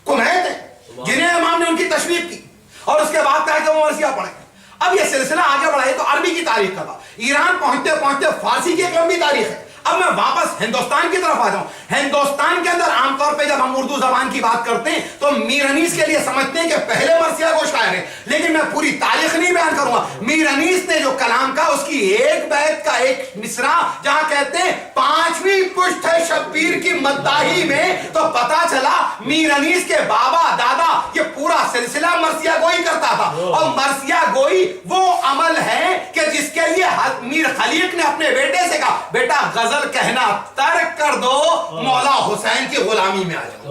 کمیت ہیں جنہیں امام نے ان کی تشویق کی، اور اس کے بعد کہا کہ وہ مرثیہ پڑھیں۔ اب یہ سلسلہ آگے بڑھا ہے تو عربی کی تاریخ کا تھا، ایران پہنچتے پہنچتے فارسی کی ایک لمبی تاریخ ہے۔ اب میں واپس ہندوستان کی طرف آ جاؤں۔ ہندوستان کے اندر عام طور پہ جب ہم اردو زبان کی بات کرتے ہیں تو میر انیس کے لیے سمجھتے ہیں کہ پہلے مرثیہ کو شاعر ہے، لیکن میں پوری تاریخ نہیں بیان کروں گا۔ میر انیس نے جو کلام کا، اس کی ایک بیت کا ایک مصرع جہاں کہتے ہیں 5ویں پشت ہے شبیر کی مداحی میں، تو پتا چلا میر انیس کے بابا دادا یہ پورا سلسلہ مرثیہ گوئی کرتا تھا۔ اور مرثیہ گوئی وہ عمل ہے کہ جس کے لیے میر خلیق نے اپنے بیٹے سے کہا بیٹا غزل کہنا ترک کر دو، مولا حسین کی غلامی میں آ جاؤ۔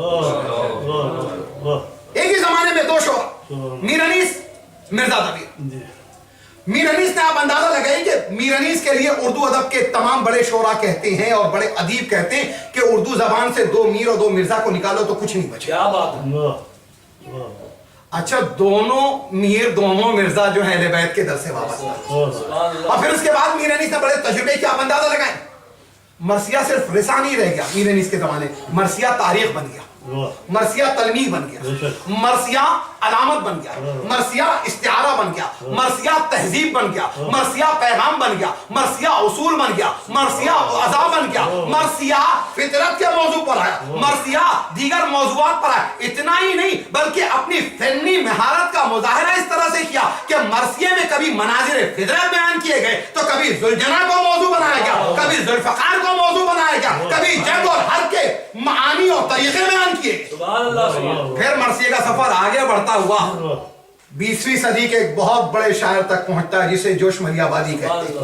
ایک ہی زمانے میں 2 شعرا، میر انیس، مرزا دبیر۔ میر انیس نے آپ اندازہ لگائیں کہ میر انیس کے لیے اردو ادب کے تمام بڑے شعرا کہتے ہیں اور بڑے ادیب کہتے ہیں کہ اردو زبان سے 2 میر اور 2 مرزا کو نکالو تو کچھ نہیں بچے۔
کیا بات ہے،
اچھا دونوں میر دونوں مرزا جو ہیں اہل بیت کے در سے وابستہ، اور پھر اس کے بعد میر انیس نے بڑے تجربے کی، آپ اندازہ لگائیں مرثیہ صرف رسا نہیں رہ گیا میر انیس کے زمانے، مرثیہ تاریخ بن گیا، مرثیہ تلمیح بن گیا، مرثیہ علامت بن گیا، مرثیہ استعارہ بن گیا، مرثیہ تہذیب بن گیا، مرثیہ پیغام بن گیا، مرثیہ اصول بن گیا، مرثیہ عزا بن گیا، مرثیہ فطرت کے موضوع پر آیا، مرثیہ دیگر موضوعات پر آیا۔ اتنا ہی نہیں بلکہ اپنی فنی مہارت کا مظاہرہ اس طرح سے کیا کہ مرثیے میں کبھی مناظر فطرت بیان کیے گئے تو کبھی ذوالجناح کو موضوع بنایا گیا، کبھی ذوالفقار کو موضوع بنایا گیا، کبھی جنگ اور حرب کے معانی اور طریقے بیان کیے گئے۔ پھر مرثیے کا سفر آگے بڑھتا ہوا 20ویں صدی کے ایک بہت بڑے شاعر تک پہنچتا ہے جسے جوش مری آبادی کہتے ہیں۔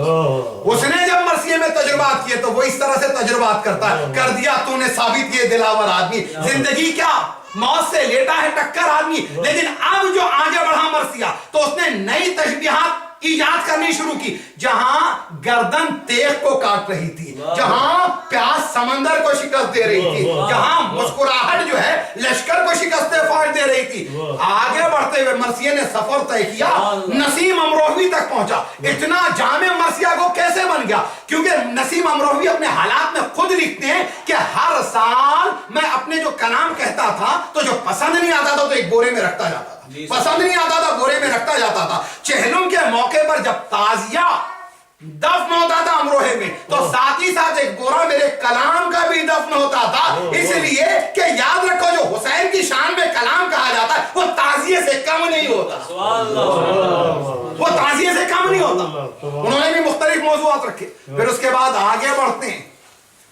اس نے جب مرثیے میں تجربات کیے تو وہ اس طرح سے تجربات کرتا ہے، کر دیا تو نے ثابت یہ دلاور آدمی، زندگی کیا موت سے لیٹا ہے ٹکر آدمی۔ لیکن اب جو آگے بڑھا مرثیہ تو اس نے نئی تشبیہات ایجاد کرنی شروع کی، جہاں گردن تیغ کو کاٹ رہی تھی، جہاں پیاس سمندر کو شکست دے رہی تھی، جہاں مسکراہٹ جو ہے لشکر کو شکست فاٹ دے رہی تھی، آگے بڑھتے ہوئے مرثیے نے سفر طے کیا، نسیم امروہوی تک پہنچا۔ اتنا جامع مرثیہ کو کیسے بن گیا؟ کیونکہ نسیم امروہوی اپنے حالات میں خود لکھتے ہیں کہ ہر سال میں اپنے جو کلام کہتا تھا تو جو پسند نہیں آتا تھا تو ایک بورے میں رکھتا جاتا تھا، پسند نہیں آتا تھا بورے میں رکھتا جاتا تھا۔ چہلم کے موقع پر جب تعزیہ دفن ہوتا تھا امروہے میں تو ساتھ ہی ساتھ ایک بورا میرے کلام کا بھی دفن ہوتا تھا، اس لیے کہ یاد رکھو جو حسین کی شان میں کلام کہا جاتا ہے وہ تعزیے سے کم نہیں ہوتا، وہ تعزیے سے کم نہیں ہوتا۔ انہوں نے بھی مختلف موضوعات رکھے۔ پھر اس کے بعد آگے بڑھتے ہیں،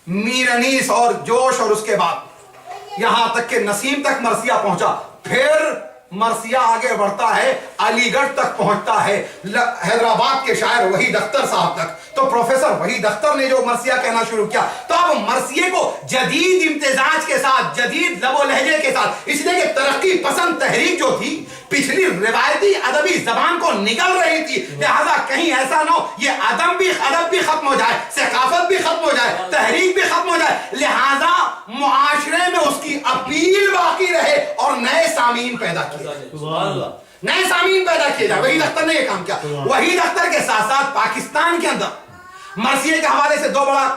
میر انیس اور جوش، اور اس کے بعد یہاں تک کہ نسیم تک مرثیہ پہنچا، پھر مرثیہ آگے بڑھتا ہے، علی گڑھ تک پہنچتا ہے، حیدرآباد کے شاعر وحید اختر صاحب تک۔ تو پروفیسر وحید اختر نے جو مرثیہ کہنا شروع کیا تو اب مرثیے کو جدید امتزاج کے ساتھ، جدید لب و لہجے کے ساتھ، اس لیے کہ ترقی پسند تحریک جو تھی پچھلی روایتی ادبی زبان کو نگل رہی تھی، لہذا کہیں ایسا نہ ہو یہ ادب بھی ختم ہو جائے، ثقافت بھی ختم ہو جائے، تحریک بھی ختم ہو جائے، لہذا معاشرے میں اس کی اپیل باقی رہے اور نئے سامعین پیدا کیے جائے، نئے سامعین پیدا کیے جائے۔ وحید اختر نے یہ کام کیا۔ وحید اختر کے ساتھ ساتھ پاکستان کے اندر مرثیے کے حوالے سے دو بڑا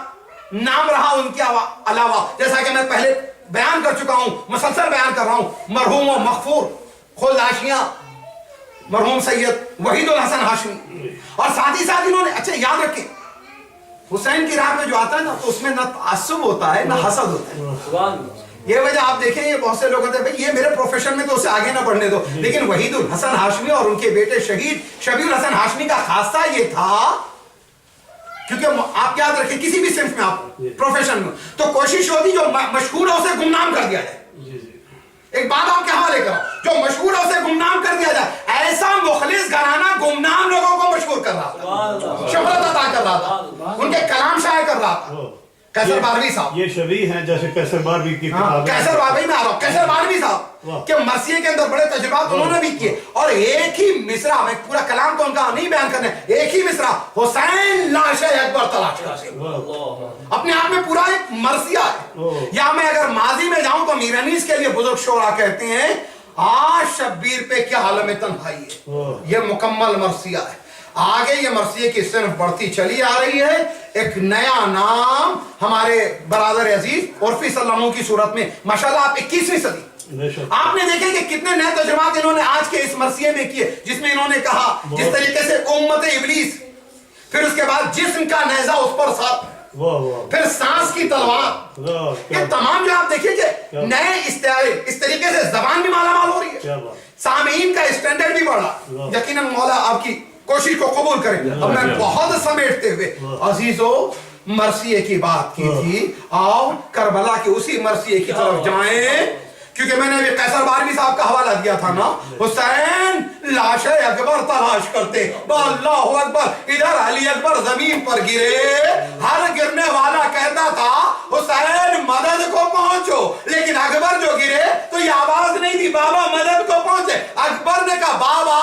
نام رہا ان کے علاوہ، جیسا کہ میں پہلے بیان کر چکا ہوں، مسلسل بیان کر رہا ہوں، مرحوم و مغفور خلد حاشیہ مرحوم سید وحید الحسن ہاشمی، اور ساتھ ہی ساتھ انہوں نے، اچھا یاد رکھیں حسین کی راہ میں جو آتا ہے نا تو اس میں نہ تعصب ہوتا ہے نہ حسد ہوتا ہے۔ یہ وجہ آپ دیکھیں یہ بہت سے لوگ ہوتے ہیں بھئی یہ میرے پروفیشن میں تو اسے آگے نہ بڑھنے دو، لیکن وحید الحسن ہاشمی اور ان کے بیٹے شہید شبیہ الحسن ہاشمی کا خاصہ یہ تھا، کیونکہ آپ یاد رکھیں کسی بھی صنف میں آپ پروفیشن میں تو کوشش ہوتی جو مشہور ہے اسے گمنام کر دیا جائے۔ ایک بات آپ کے حوالے کرو، جو مشہور ہے اسے گمنام کر دیا جائے۔ ایسا مخلص گھرانہ گمنام لوگوں کو مشہور کر رہا تھا، شہرت عطا کر رہا تھا، ان کے کلام شائع کر رہا تھا۔ قیصر باروی صاحب
یہ شبیہ ہیں جیسے قیصر باروی کی کتاب،
قیصر باروی میں آ رہا ہوں، قیصر باروی صاحب کہ مرثیے کے اندر بڑے تجربات انہوں نے بھی کیے، اور ایک ہی مصرع میں پورا کلام تو ان کا نہیں بیان کرنا ہے، ایک ہی مصرع حسین لاش اکبر تلاش کرتے اپنے آپ میں پورا ایک مرثیہ ہے۔ یا میں اگر ماضی میں جاؤں تو میر انیس کے لیے بزرگ شعرا کہتے ہیں آج شبیر پہ کیا عالم تنہائی ہے، یہ مکمل مرثیہ ہے۔ آگے یہ مرثیے کی صنف بڑھتی چلی آ رہی ہے، ایک نیا نام ہمارے برادر عزیز عرفی صلی اللہ علیہ وسلم کی صورت میں، ماشاءاللہ آپ 21ویں صدی آپ نے دیکھیں کہ کتنے نئے ترجمات انہوں نے آج کے اس مرثیے میں کیے، جس میں انہوں نے کہا جس طریقے سے امت ابلیس، پھر اس کے بعد جسم کا نیزہ اس پر ساتھ، پھر سانس کی تلوار، یہ تمام جو آپ دیکھیں کہ نئے استعارے، اس طریقے سے زبان بھی مالا مال ہو رہی ہے، سامعین کا اسٹینڈرڈ بھی بڑھا، یقیناً مولا آپ کی کوشش کو قبول کریں۔ اب میں بہت سمیٹتے ہوئے عزیزو مرثیے کی بات کی تھی، آؤ کربلا کے اسی مرثیے کی طرف جائیں، کیونکہ میں نے ابھی قیصر باروی صاحب کا حوالہ دیا تھا نا، حسین لاش اکبر تلاش کرتے، اللہ اکبر، ادھر علی اکبر زمین پر گرے، ہر گرنے والا کہتا تھا حسین مدد کو پہنچو، لیکن اکبر جو گرے تو یہ آواز نہیں تھی بابا مدد کو پہنچے، اکبر نے کہا بابا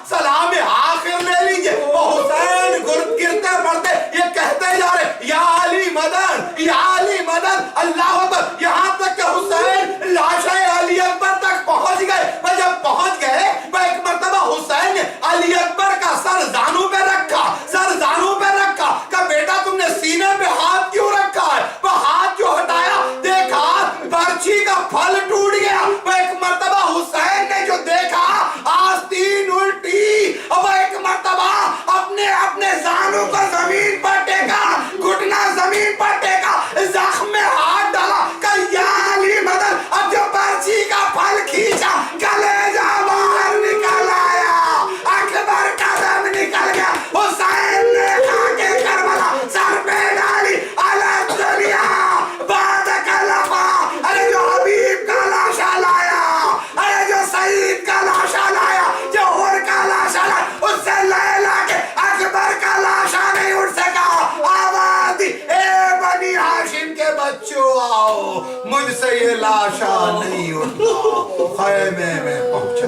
سلام آخر لے لیجئے، وہ حسین گرتے پڑتے یہ کہتے جا رہے یا علی مدد، یا علی مدد، اللہ اکبر، یہاں تک کہ حسین لاش علی اکبر تک پہنچ گئے۔ وہ جب پہنچ گئے وہ ایک مرتبہ حسین نے علی اکبر کا سر زانو پہ رکھا، سر زانو پہ رکھا، کہا بیٹا تم نے سینے پہ ہاتھ کیوں رکھا ہے؟ وہ ہاتھ جو ہٹایا دیکھا برچھی کا پھل ٹوٹ گیا۔ وہ ایک مرتبہ حسین نے جو دیکھا آستین الٹی، اور وہ ایک مرتبہ اپنے زانو کو زمین پر ٹیکا، گھٹنا زمین پر ٹیکا، زخم میں ہاتھ ڈالا، کہا یا علی مدد، اب جو برچھی کا پھل کھینچا کلیجہ باہر نکل آیا، اکبر کا دم نکل گیا، حسین نے کھا کے کربلا سر پہ ڈالی، الگ دنیا بعد کلفا، ارے جو حبیب کا لاشا لایا، ارے جو سعید کا لاشا لایا، جو ہور کا لاشا لایا، اس سے لیلا کے اکبر کا لاشا نہیں اٹھ سکا، آواز دی اے بنی ہاشم کے بچوں آؤ، مجھ سے یہ لاشا نہیں اٹھا، خیمے میں پہنچا۔